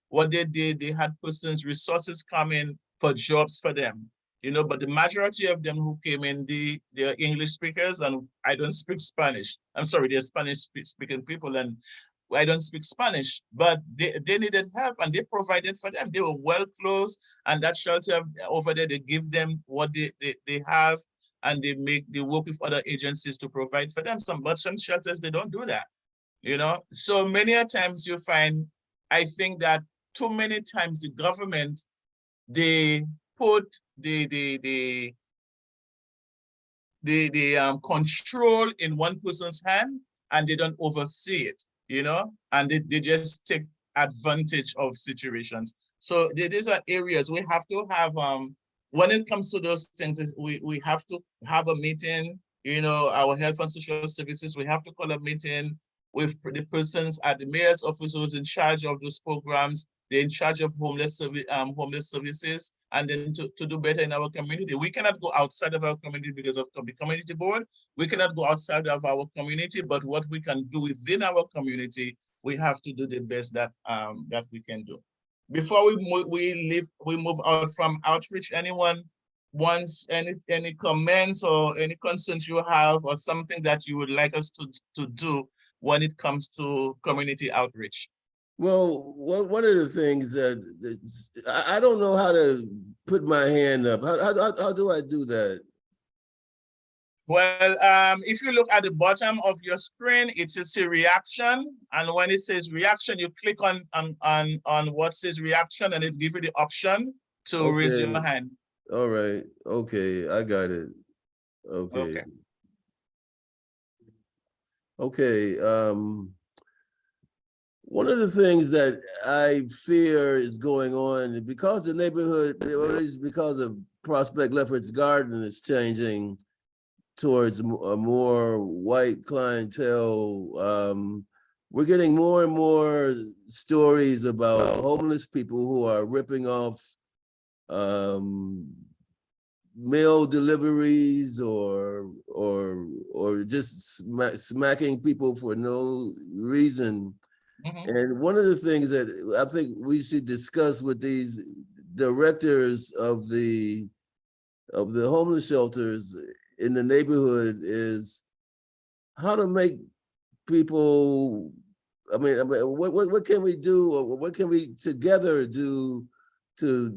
what they did, they had persons, resources come in for jobs for them. You know, but the majority of them who came in, they're English speakers, and I don't speak Spanish. I'm sorry, they're Spanish speaking people, and I don't speak Spanish, but they needed help and they provided for them. They were well clothed, and that shelter over there, they give them what they have, and they work with other agencies to provide for them. But some shelters, they don't do that, you know? So many a times you find, I think that too many times the government, they put the control in one person's hand, and they don't oversee it, you know, and they just take advantage of situations. So these are areas we have to have, when it comes to those things, we have to have a meeting, you know, our health and social services, we have to call a meeting with the persons at the mayor's office who's in charge of those programs. They're in charge of homeless services, and then to do better in our community. We cannot go outside of our community because of the community board. We cannot go outside of our community, but what we can do within our community, we have to do the best that that we can do. Before we move out from outreach, anyone wants any comments or any concerns you have, or something that you would like us to do when it comes to community outreach? Well, one of the things that I don't know how to put my hand up. How do I do that? Well, if you look at the bottom of your screen, it says reaction. And when it says reaction, you click on what says reaction, and it gives you the option to raise your hand. All right. Okay, I got it. Okay. One of the things that I fear is going on, because the neighborhood, or at least because of Prospect Lefferts Garden is changing towards a more white clientele, we're getting more and more stories about homeless people who are ripping off mail deliveries or just smacking people for no reason. And one of the things that I think we should discuss with these directors of the homeless shelters in the neighborhood is how to make people, I mean, what can we do, or what can we together do to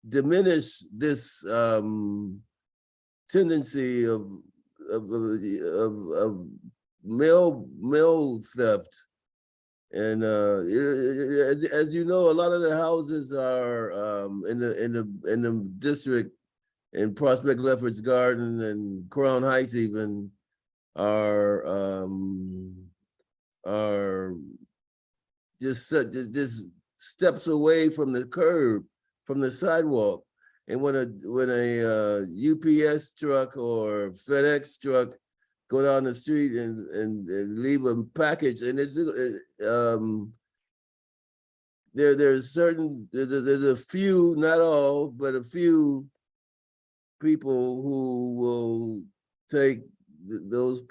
diminish this tendency of mail theft And as you know, a lot of the houses are in the district in Prospect Lefferts Garden and Crown Heights even are just steps away from the curb, from the sidewalk. And when a UPS truck or FedEx truck go down the street and leave a package, and it's there's a few, not all, but a few people who will take those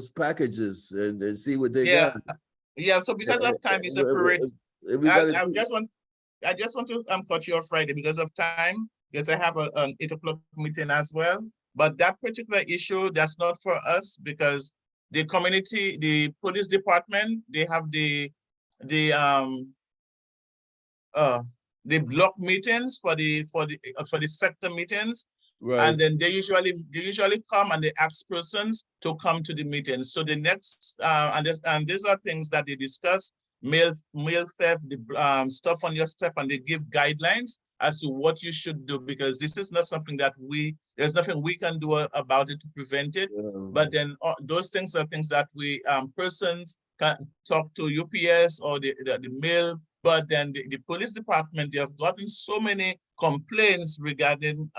packages and see what they Yeah, got. yeah, so because of time, Mr. Pruitt, We I gotta, just want to cut you off Friday because of time, because I have an 8 o'clock meeting as well. But that particular issue, that's not for us because the community, the police department, they have the block meetings for the sector meetings. right. And then they usually come and they ask persons to come to the meetings. So the next and these are things that they discuss: mail theft, the stuff on your step, and they give guidelines as to what you should do, because this is not something that there's nothing we can do about it to prevent it. But then those things are things that we persons can talk to UPS or the mail. But then the police department, they have gotten so many complaints regarding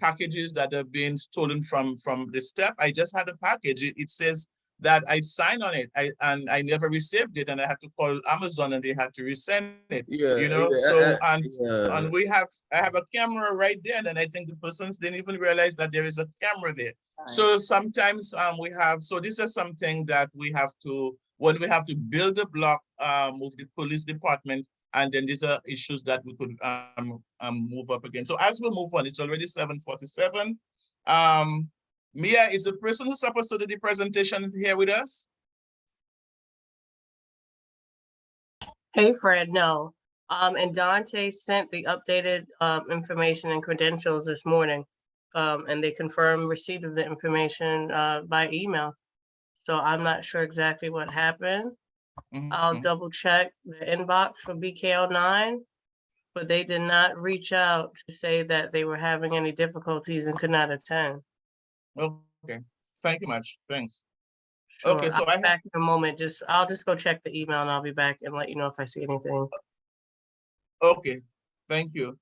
packages that have been stolen from the step. I just had a package. It says that I signed on it, and I never received it, and I had to call Amazon and they had to resend it. Yeah, you know. yeah, So yeah. I have a camera right there, and I think the persons didn't even realize that there is a camera there. So sometimes so this is something that we have to, when we have to build a block with the police department, and then these are issues that we could move up again. So as we move on, it's already 7:47. Mia, is the person who's supposed to do the presentation here with us? Hey, Fred, no. And Dante sent the updated information and credentials this morning. And they confirmed receipt of the information by email. So I'm not sure exactly what happened. I'll double check the inbox for BKL9, but they did not reach out to say that they were having any difficulties and could not attend. Okay, thank you much. Thanks. Sure. Okay, so I'll be back in a moment. I'll just go check the email and I'll be back and let you know if I see anything. Okay, thank you.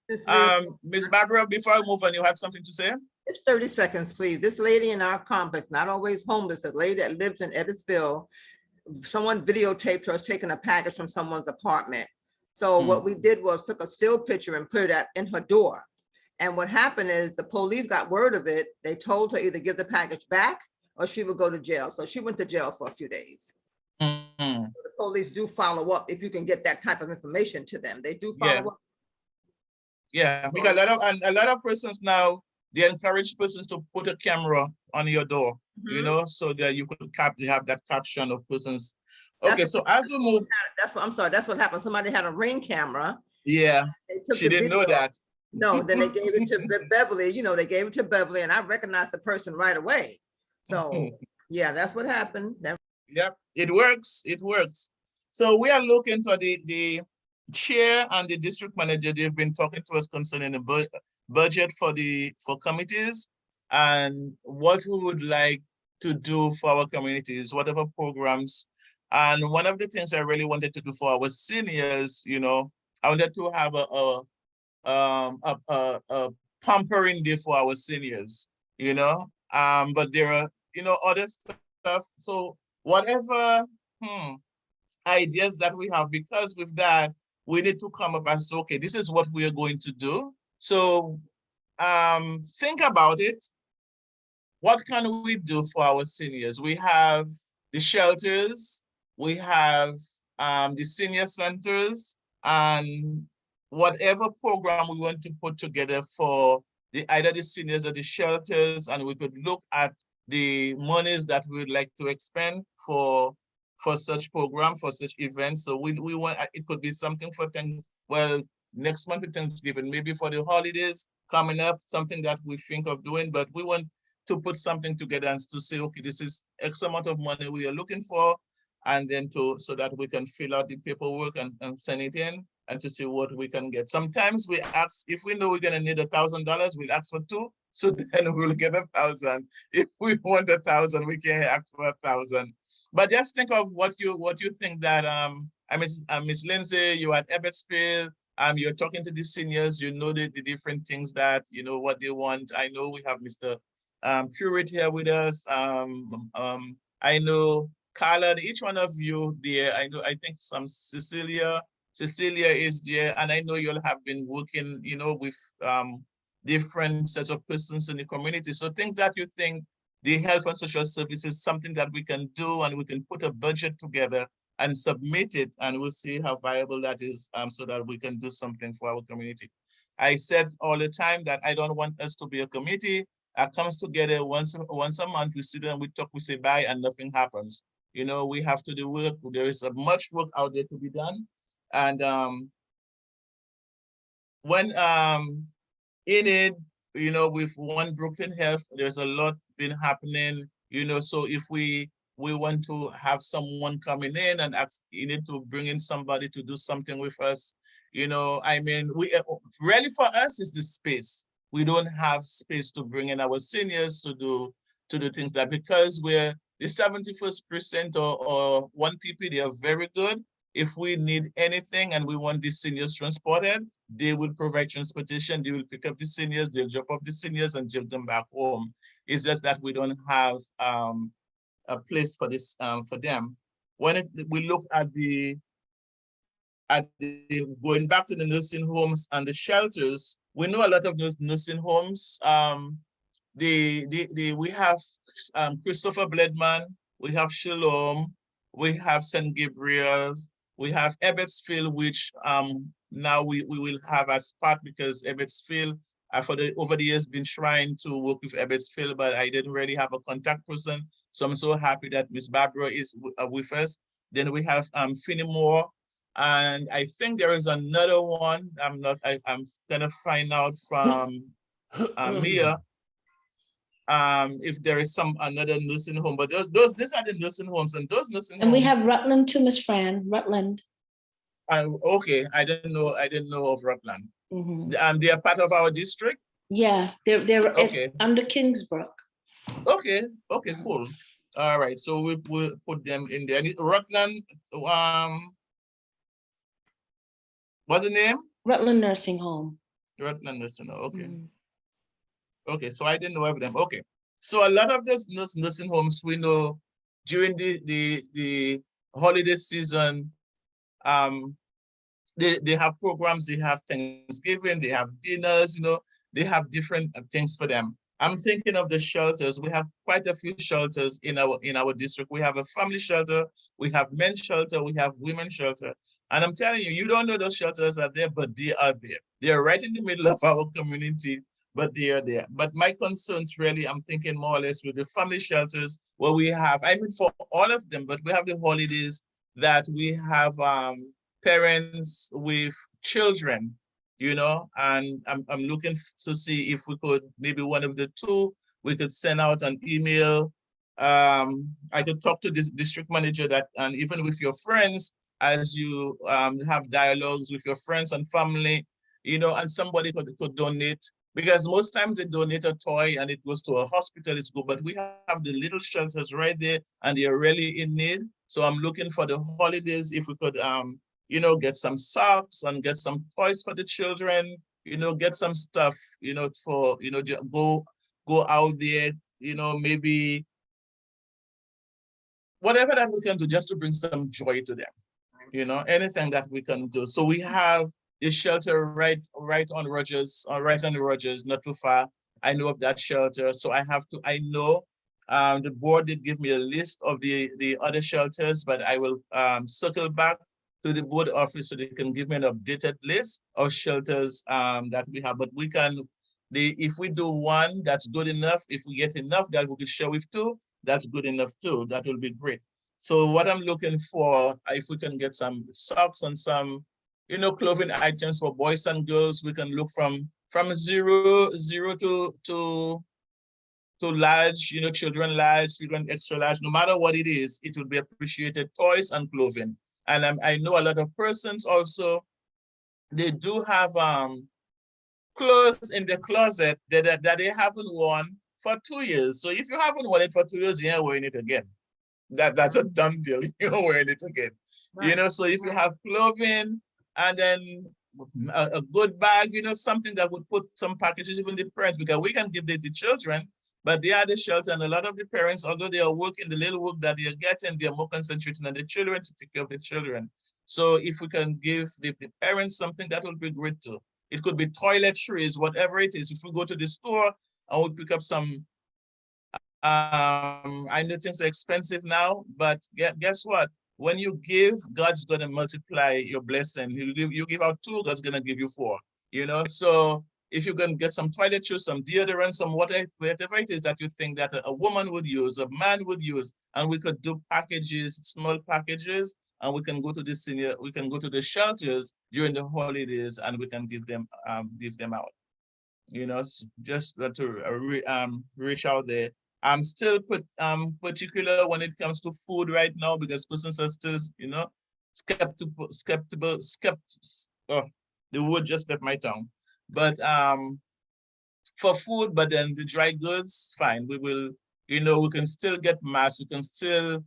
Ms. Barbara, before I move on, you had something to say? It's 30 seconds, please. This lady in our complex, not always homeless, a lady that lives in Edwardsville, someone videotaped her taking a package from someone's apartment. So what we did was took a still picture and put it in her door. And what happened is the police got word of it. They told her either give the package back or she would go to jail. So she went to jail for a few days. The police do follow up if you can get that type of information to them. They do follow up. Yeah, because a lot of persons now, they encourage persons to put a camera on your door, you know, so that you could have that caption of persons. Okay, so as we move, that's what I'm sorry. That's what happened. Somebody had a Ring camera. Yeah, she didn't know that. No, then they gave it to Beverly. You know, they gave it to Beverly, and I recognized the person right away. So yeah, that's what happened. Yep, it works. It works. So we are looking to the chair and the district manager. They've been talking to us concerning the budget for committees and what we would like to do for our communities, whatever programs. And one of the things I really wanted to do for our seniors, you know, I wanted to have a pampering day for our seniors, you know. But there are, you know, other stuff. So whatever ideas that we have, because with that, we need to come up and say, okay, this is what we are going to do. So think about it. What can we do for our seniors? We have the shelters, we have the senior centers, and whatever program we want to put together for either the seniors or the shelters, and we could look at the monies that we would like to expend for such program, for such events. So we want, it could be something for things, well, next month is Thanksgiving, maybe for the holidays coming up, something that we think of doing, but we want to put something together and to say, okay, this is X amount of money we are looking for. and then so that we can fill out the paperwork and send it in and to see what we can get. Sometimes we ask, if we know we're gonna need $1,000, we'll ask for 2, so then we'll get 1,000. If we want 1,000, we can ask for 1,000. But just think of what you think that Miss Lindsay, you at Ebbetsville, you're talking to the seniors, you know the different things that you know what they want. I know we have Mr. Purity here with us. I know Carla, each one of you there. I think some Cecilia is there, and I know you'll have been working, you know, with different sets of persons in the community. So things that you think the health and social services, something that we can do, and we can put a budget together and submit it, and we'll see how viable that is, so that we can do something for our community. I said all the time that I don't want us to be a committee that comes together once a month, we sit and we talk, we say bye, and nothing happens. You know, we have to do work. There is much work out there to be done. And when in it, you know, with One Brooklyn Health, there's a lot been happening, you know, so if we want to have someone coming in and ask, you need to bring in somebody to do something with us, you know, I mean, we really for us is the space. We don't have space to bring in our seniors to do things that, because we're the 71st percent or 1PP, they are very good. If we need anything and we want the seniors transported, they will provide transportation. They will pick up the seniors, they'll drop off the seniors and take them back home. It's just that we don't have a place for this for them. When we look at the going back to the nursing homes and the shelters, we know a lot of those nursing homes. We have Christopher Bledman, we have Shalom, we have St. Gabriel's, we have Ebbetsville, which now we will have as part, because Ebbetsville over the years been trying to work with Ebbetsville, but I didn't really have a contact person. So I'm so happy that Miss Barbara is with us. Then we have Finnemore, and I think there is another one. I'm gonna find out from Mia if there is another nursing home, but these are the nursing homes, and those nursing And we homes. have Rutland too, Miss Fran, Rutland. Okay, I didn't know of Rutland. Mhm. They are part of our district. Yeah, they're Okay. under Kingsbrook. Okay, cool. All right, so we'll put them in there. Rutland, what's the name? Rutland Nursing Home. Rutland Nursing Home, okay. Mhm. Okay, so I didn't know of them. Okay, so a lot of those nursing homes, we know during the holiday season, they have programs, they have Thanksgiving, they have dinners, you know, they have different things for them. I'm thinking of the shelters. We have quite a few shelters in our district. We have a family shelter, we have men's shelter, we have women's shelter. And I'm telling you, you don't know those shelters are there, but they are there. They are right in the middle of our community, but they are there. But my concerns really, I'm thinking more or less with the family shelters where we have, I mean, for all of them, but we have the holidays that we have parents with children, you know, and I'm looking to see if we could, maybe one of the two, we could send out an email. I could talk to this district manager that, and even with your friends, as you have dialogues with your friends and family, you know, and somebody could donate, because most times they donate a toy and it goes to a hospital, it's good, but we have the little shelters right there and they are really in need. So I'm looking for the holidays, if we could, you know, get some socks and get some toys for the children, you know, get some stuff, you know, for, you know, go out there, you know, maybe whatever that we can do just to bring some joy to them, you know, anything that we can do. So we have the shelter right on Rogers, right on the Rogers, not too far. I know of that shelter. So I know the board did give me a list of the other shelters, but I will circle back to the board office so they can give me an updated list of shelters that we have. But we can, if we do one, that's good enough. If we get enough that we can share with two, that's good enough too. That will be great. So what I'm looking for, if we can get some socks and some, you know, clothing items for boys and girls, we can look from zero to to large, children large, children extra large, no matter what it is, it would be appreciated, toys and clothing. And I know a lot of persons also, they do have clothes in the closet that they haven't worn for 2 years. So if you haven't worn it for 2 years, you're wearing it again. That's a done deal. You're wearing it again. So if you have clothing and then a good bag, something that would put some packages, even the parents, because we can give the children, but they are the shelter, and a lot of the parents, although they are working, the little work that they are getting, they're more concentrating on the children to take care of the children. So if we can give the parents something, that would be great too. It could be toiletries, whatever it is. If we go to the store, I would pick up some, I know things are expensive now, but guess what? When you give, God's gonna multiply your blessing. You give out 2, God's gonna give you 4. So if you can get some toiletries, some deodorant, some whatever it is that you think that a woman would use, a man would use, and we could do packages, small packages, and we can go to the shelters during the holidays, and we can give them out. Just to reach out there. I'm still particular when it comes to food right now, because persons are still, skeptical. Oh, the word just left my tongue. But for food, but then the dry goods, fine. We will, we can still get masks. We can still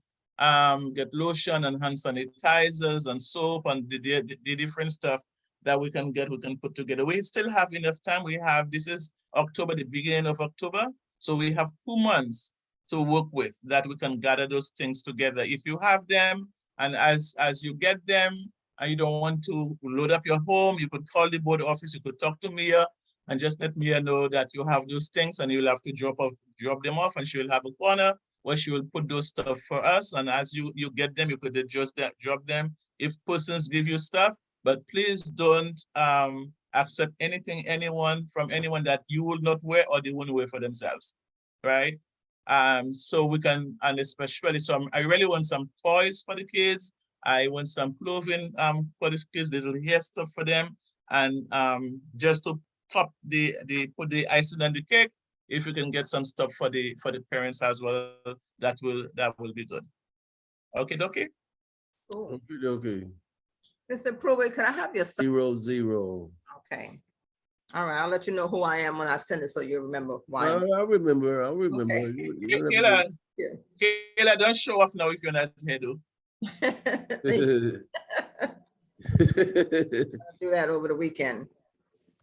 get lotion and hand sanitizers and soap and the different stuff that we can put together. We still have enough time. This is October, the beginning of October. So we have 2 months to work with that we can gather those things together. If you have them, and as you get them, and you don't want to load up your home, you could call the board office, you could talk to Mia, and just let Mia know that you have those things, and you'll have to drop them off, and she'll have a corner where she will put those stuff for us. And as you get them, you could just drop them. If persons give you stuff, but please don't accept from anyone that you will not wear or they won't wear for themselves, right? So we can, and especially I really want some toys for the kids. I want some clothing for the kids, little hair stuff for them, and just to top put the icing on the cake. If you can get some stuff for the parents as well, that will be good. Okay. Cool. Okay. Mr. Pruitt, can I have your? 00. Okay. All right, I'll let you know who I am when I send it, so you remember why. I remember. Okay. Kayla, don't show off now if you're not here, though. I'll do that over the weekend.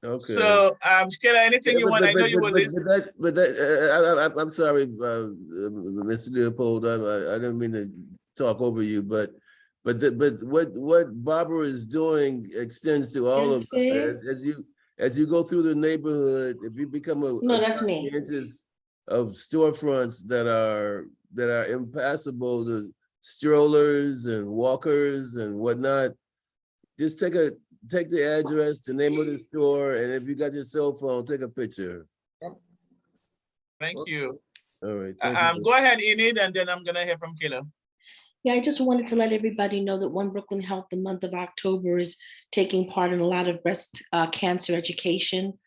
Okay. So, Kayla, anything you want? I know you will listen. I'm sorry, Mr. Leopold. I didn't mean to talk over you, but what Barbara is doing extends to all of us. As you go through the neighborhood, if you become that's me. Of storefronts that are impassable to strollers and walkers and whatnot, just take the address, the name of the store, and if you got your cell phone, take a picture. Thank you. All right. Thank you. Go ahead, Enid, and then I'm gonna hear from Kayla. Yeah, I just wanted to let everybody know that One Brooklyn Health, the month of October, is taking part in a lot of breast cancer education,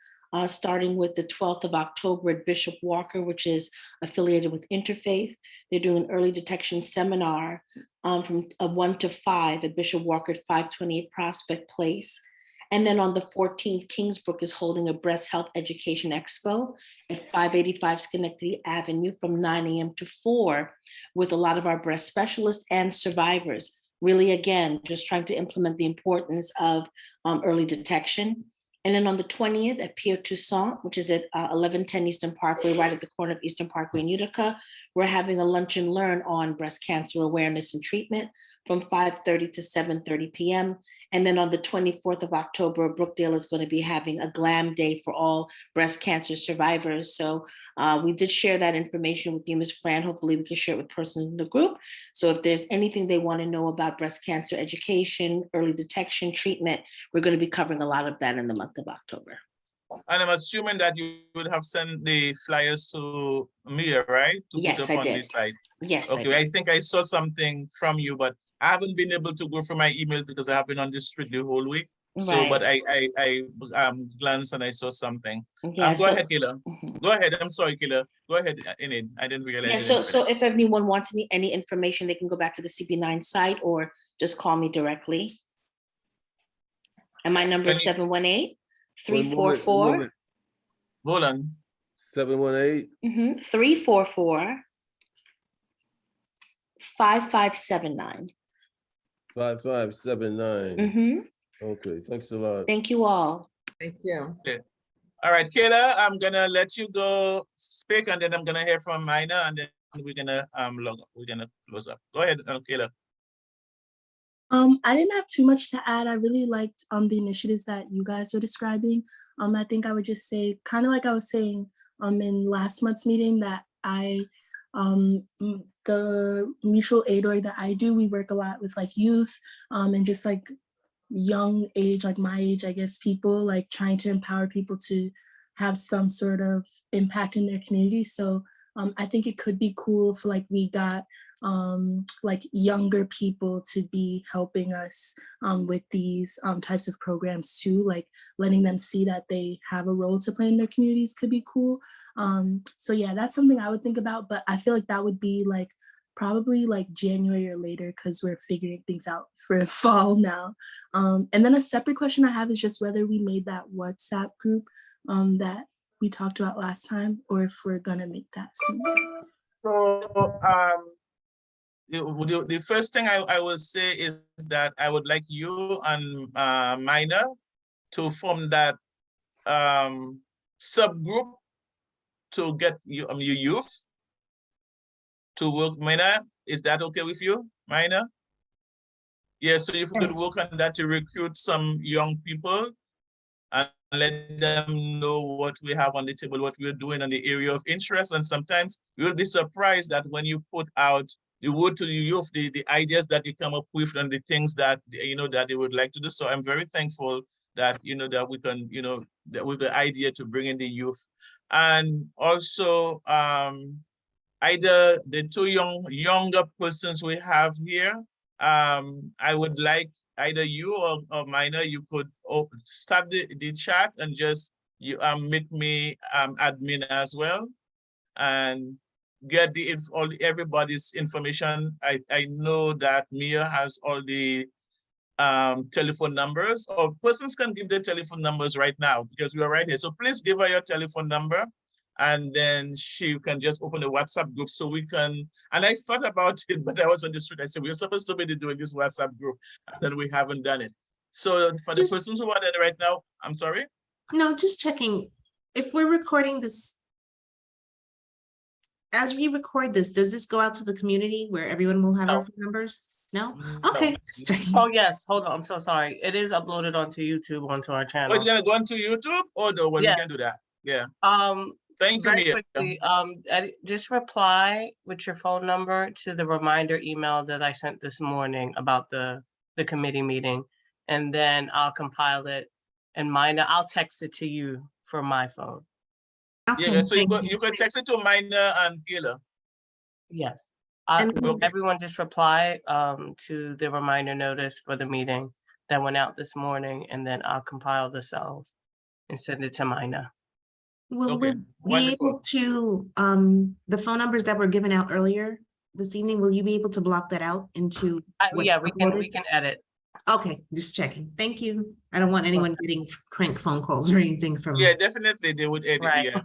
starting with the 12th of October at Bishop Walker, which is affiliated with Interfaith. They're doing an early detection seminar from 1 to 5 at Bishop Walker at 528 Prospect Place. And then on the 14th, Kingsbrook is holding a breast health education expo at 585 Schenectady Avenue from 9 a.m. to 4 with a lot of our breast specialists and survivors. Really, again, just trying to implement the importance of early detection. And then on the 20th at Pierre Toussaint, which is at 1110 Eastern Parkway, right at the corner of Eastern Parkway and Utica, we're having a lunch and learn on breast cancer awareness and treatment from 5:30 to 7:30 p.m. And then on the 24th of October, Brookdale is going to be having a glam day for all breast cancer survivors. So we did share that information with you, Ms. Fran. Hopefully we can share it with persons in the group. So if there's anything they want to know about breast cancer education, early detection, treatment, we're going to be covering a lot of that in the month of October. And I'm assuming that you would have sent the flyers to Mia, right? Yes, put I up on did. the site. Yes. Okay, I think I saw something from you, but I haven't been able to go through my emails because I have been on the street the whole week. So, but I glanced and I saw something. Yeah, Go ahead, Kayla. Go ahead. I'm sorry, Kayla. Go ahead, Enid. I didn't realize. Yeah, you so didn't so finish. if anyone wants any information, they can go back to the CB9 site or just call me directly. And my number Can is you- 718 One moment, 344 Hold on. 718, 344 5579. 5579. Mhm. Okay, thanks a lot. Thank you all. Thank you. All right, Kayla, I'm gonna let you go speak and then I'm gonna hear from Mina and then we're gonna we're gonna close up. Go ahead, Kayla. I didn't have too much to add. I really liked the initiatives that you guys are describing. I think I would just say, kind of like I was saying in last month's meeting, that the mutual aid org that I do, we work a lot with like youth and just like young age, like my age, I guess, people, like trying to empower people to have some sort of impact in their community. So I think it could be cool if like we got like younger people to be helping us with these types of programs too, like letting them see that they have a role to play in their communities could be cool. So yeah, that's something I would think about, but I feel like that would be like probably like January or later because we're figuring things out for fall now. And then a separate question I have is just whether we made that WhatsApp group that we talked about last time, or if we're gonna make that soon. So the first thing I will say is that I would like you and Mina to form that subgroup to get your youth to work. Mina, is that okay with you, Mina? Yeah, so if we could Yes. work on that to recruit some young people and let them know what we have on the table, what we're doing in the area of interest. And sometimes you'll be surprised that when you put out the word to the youth, the ideas that they come up with and the things that, you know, that they would like to do. So I'm very thankful that, you know, that we can, you know, that with the idea to bring in the youth. And also, either the two younger persons we have here, I would like either you or Mina, you could start the chat and just make me admin as well and get everybody's information. I know that Mia has all the telephone numbers, or persons can give their telephone numbers right now because we are right here. So please give her your telephone number and then she can just open a WhatsApp group so we can, and I thought about it, but I was on the street. I said, we're supposed to be doing this WhatsApp group and then we haven't done it. So for the persons who are there right now, I'm sorry? No, just checking. If we're recording this, as we record this, does this go out to the community where everyone will have No. our phone numbers? No? No. Okay, just checking. Oh, yes, hold on, I'm so sorry. It is uploaded onto YouTube, onto our Oh, channel. it's gonna go onto YouTube? Oh, no, well, Yeah. we can do that. Yeah. Thank you, Very Mia. quickly, just reply with your phone number to the reminder email that I sent this morning about the committee meeting. And then I'll compile it and I'll text it to you from my phone. Okay, Yeah, so thank you can text it to Mina and Kayla. Yes. And- Okay. Everyone just reply to the reminder notice for the meeting that went out this morning, and then I'll compile the cells and send it to Mina. Will Okay, we be wonderful. able to, the phone numbers that were given out earlier this evening, will you be able to block that out into? what's Yeah, we uploaded? can edit. Okay, just checking. Thank you. I don't want anyone getting crank phone calls or anything from. Yeah, definitely they would edit, Right. yeah.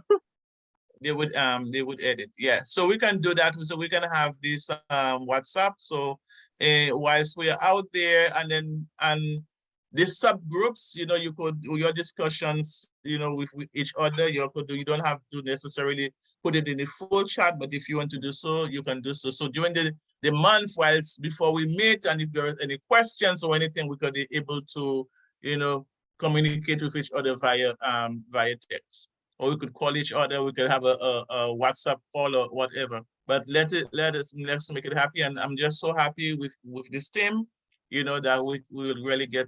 They would edit, yeah. So we can do that. So we can have this WhatsApp. So whilst we are out there and the subgroups, you know, you could do your discussions, you know, with each other, you don't have to necessarily put it in the full chat, but if you want to do so, you can do so. So during the month, whilst before we meet, and if there are any questions or anything, we could be able to, you know, communicate with each other via text. Or we could call each other, we could have a WhatsApp call or whatever. But let's make it happy. And I'm just so happy with this team, you know, that we will really get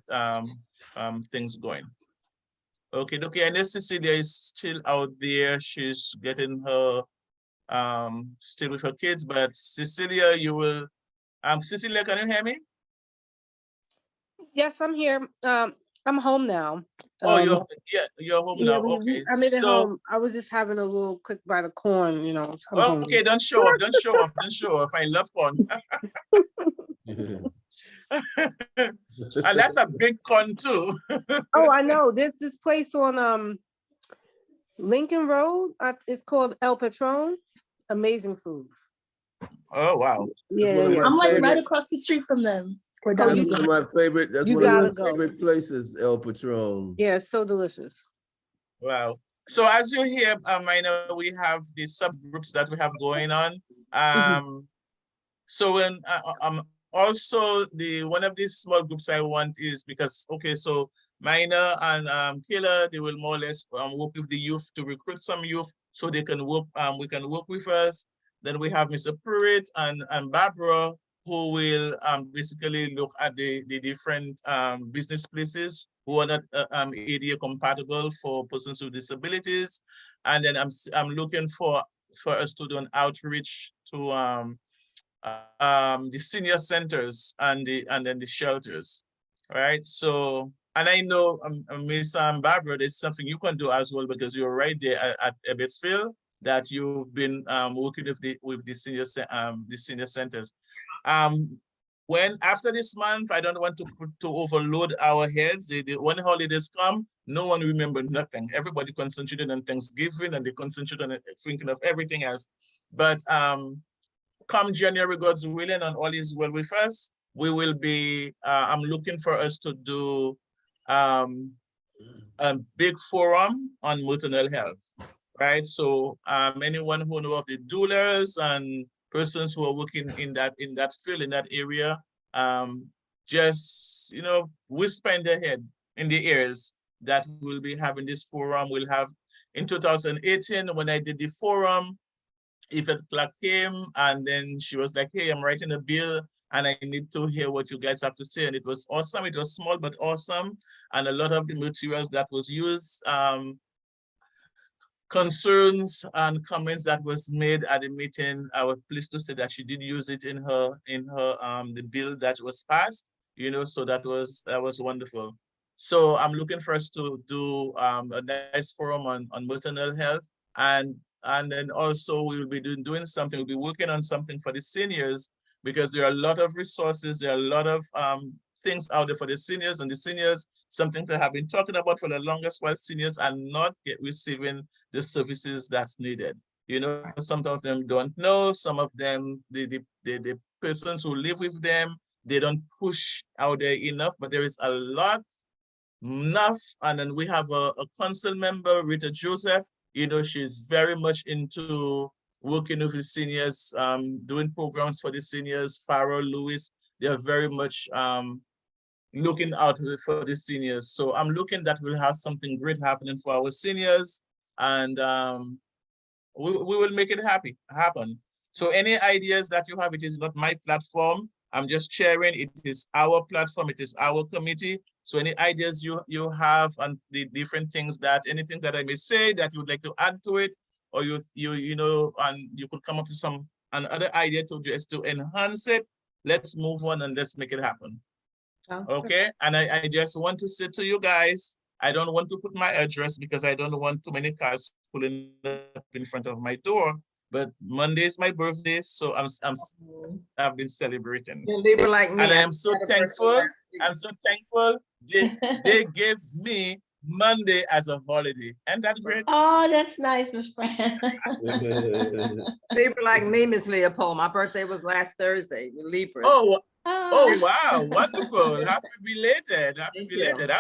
things going. Okay, and then Cecilia is still out there. She's getting her still with her kids, but Cecilia, you will Cecilia, can you hear me? Yes, I'm here. I'm home now. Oh, you're home now. Okay. I made it So, home. I was just having a little quick bite of corn, you know. So I'm hungry. okay, don't show off. Don't show off. Don't show off. I love corn. And that's a big corn too. Oh, I know. There's this place on Lincoln Road. It's called El Patron. Amazing food. Oh, wow. Yeah, one of yeah. my I'm like right favorite- across the street from them. Or Oh, down That's the one of block. my favorite, that's You one of gotta my go. favorite places, El Patron. Yeah, it's so delicious. Wow. So as you hear, I know we have the subgroups that we have going on. So when also one of these small groups I want is because, okay, so Minor and Kayla, they will more or less work with the youth to recruit some youth so they can work, we can work with us. Then we have Mr. Pruitt and Barbara, who will basically look at the different business places who are not ADA compatible for persons with disabilities. And then I'm looking for us to do an outreach to the senior centers and then the shelters, right? So, and I know Miss Barbara, there's something you can do as well because you're right there at Ebbetsville that you've been working with the senior centers. When after this month, I don't want to overload our heads. When holidays come, no one remember nothing. Everybody concentrated on Thanksgiving and they concentrate on thinking of everything else. But come January, God's willing, and all is well with us, we will be, I'm looking for us to do a big forum on maternal health, right? So anyone who know of the doulas and persons who are working in that field, in that area, just, whisper in their head, in the ears, that we'll be having this forum. We'll have, in 2018, when I did the forum, Yvette Clark came and then she was like, hey, I'm writing a bill and I need to hear what you guys have to say. And it was awesome. It was small, but awesome. And a lot of the materials that was used, concerns and comments that was made at the meeting, I was pleased to say that she did use it in her the bill that was passed, so that was wonderful. So I'm looking for us to do a nice forum on maternal health, and then also we will be doing something, we'll be working on something for the seniors, because there are a lot of resources, there are a lot of things out there for the seniors, and the seniors, something that have been talking about for the longest while, seniors are not receiving the services that's needed. Some of them don't know, some of them, the persons who live with them, they don't push out there enough, but there is a lot, enough. And then we have a council member, Rita Joseph, she's very much into working with the seniors, doing programs for the seniors. Farrell, Lewis, they are very much looking out for the seniors. So I'm looking that we'll have something great happening for our seniors, and we will make it happen. So any ideas that you have, it is not my platform. I'm just sharing. It is our platform. It is our committee. So any ideas you have and the different things anything that I may say that you would like to add to it, or and you could come up with another idea to just to enhance it. Let's move on and let's make it happen. Okay, and I just want to say to you guys, I don't want to put my address because I don't want too many cars pulling up in front of my door. But Monday is my birthday, so I've been celebrating. You're Libra like me. And I am so thankful. I'm so thankful they gave me Monday as a holiday. And that's great. Oh, that's nice, Miss Fran. Libra like me, Miss Leopold. My birthday was last Thursday with Libra. Oh, wow, wonderful. Happy belated. Happy belated.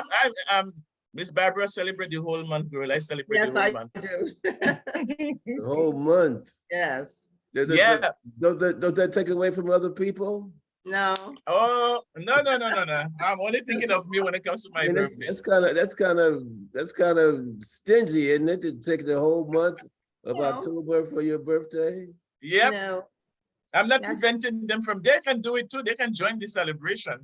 I'm Miss Barbara celebrate the whole month, girl. I celebrate the whole month. The whole month. Yes. Yeah. Don't that take away from other people? No. Oh, no. I'm only thinking of me when it comes to my birthday. That's kind of stingy, isn't it, to take the whole month of No. October for your birthday? Yep. No. I'm not preventing them from, they can do it too. They can join the celebration.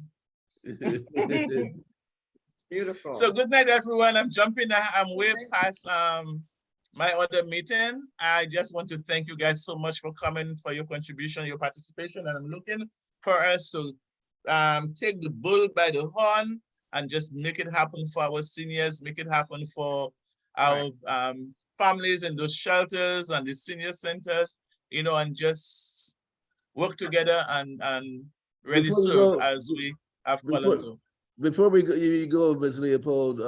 Beautiful. So good night, everyone. I'm jumping. I'm way past my other meeting. I just want to thank you guys so much for coming, for your contribution, your participation. And I'm looking for us to take the bull by the horn and just make it happen for our seniors, make it happen for our families in those shelters and the senior centers, you know, and just work together and really Before we serve go- as we have before- called to. Before you go, Ms. Leopold,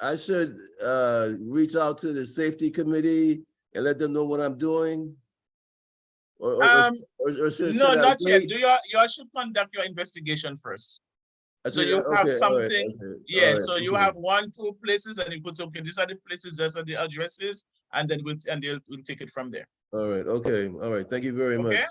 I should reach out to the safety committee and let them know what I'm doing? Or should No, I not yet. wait? You should conduct your investigation first. I So should- you have okay, all right, something, okay, yeah, all right, so you okay. have 1, 2 places and you put, okay, these are the places, these are the addresses, and then we'll take it from there. All right, okay, all right, thank you very much. Okay.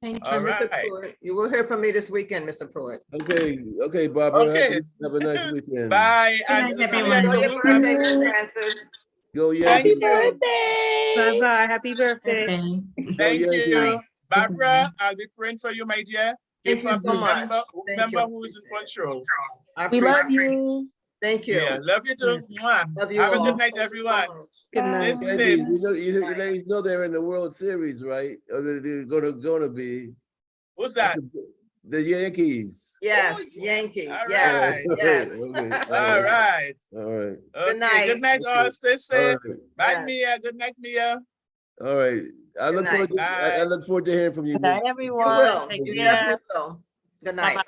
Thank All you. right. Mr. Pruitt, you will hear from me this weekend, Mr. Pruitt. Okay, Barbara, Okay. have a nice weekend. Bye. Good And night, Cecilia, everyone. so Enjoy your we'll- birthday, Miss Francis. Go Thank Yankees. you. Bye-bye. Happy birthday. Okay. Thank you. Yankees. Barbara, I'll be praying for you, my dear. Thank you so much. Thank you. Remember who is in control. I We appreciate love you. Thank you. Yeah, love you too. Mwah. Love you Have a all. good night, Thank you so everyone. much. Good night. Stay Yankees, safe. you ladies know they're in the World Series, right? Or they're gonna be. Who's that? The Yankees. Yes, Yankees, All yes, right. yes. Okay, All right. all right, Okay, night. good night, all. Stay all safe. right, Bye, Yes. Mia. Good night, Mia. all right. I Good look forward. night. I look forward to hearing from you. Good Miss- night, You everyone. will, Take you care. definitely will. Good night. Bye-bye.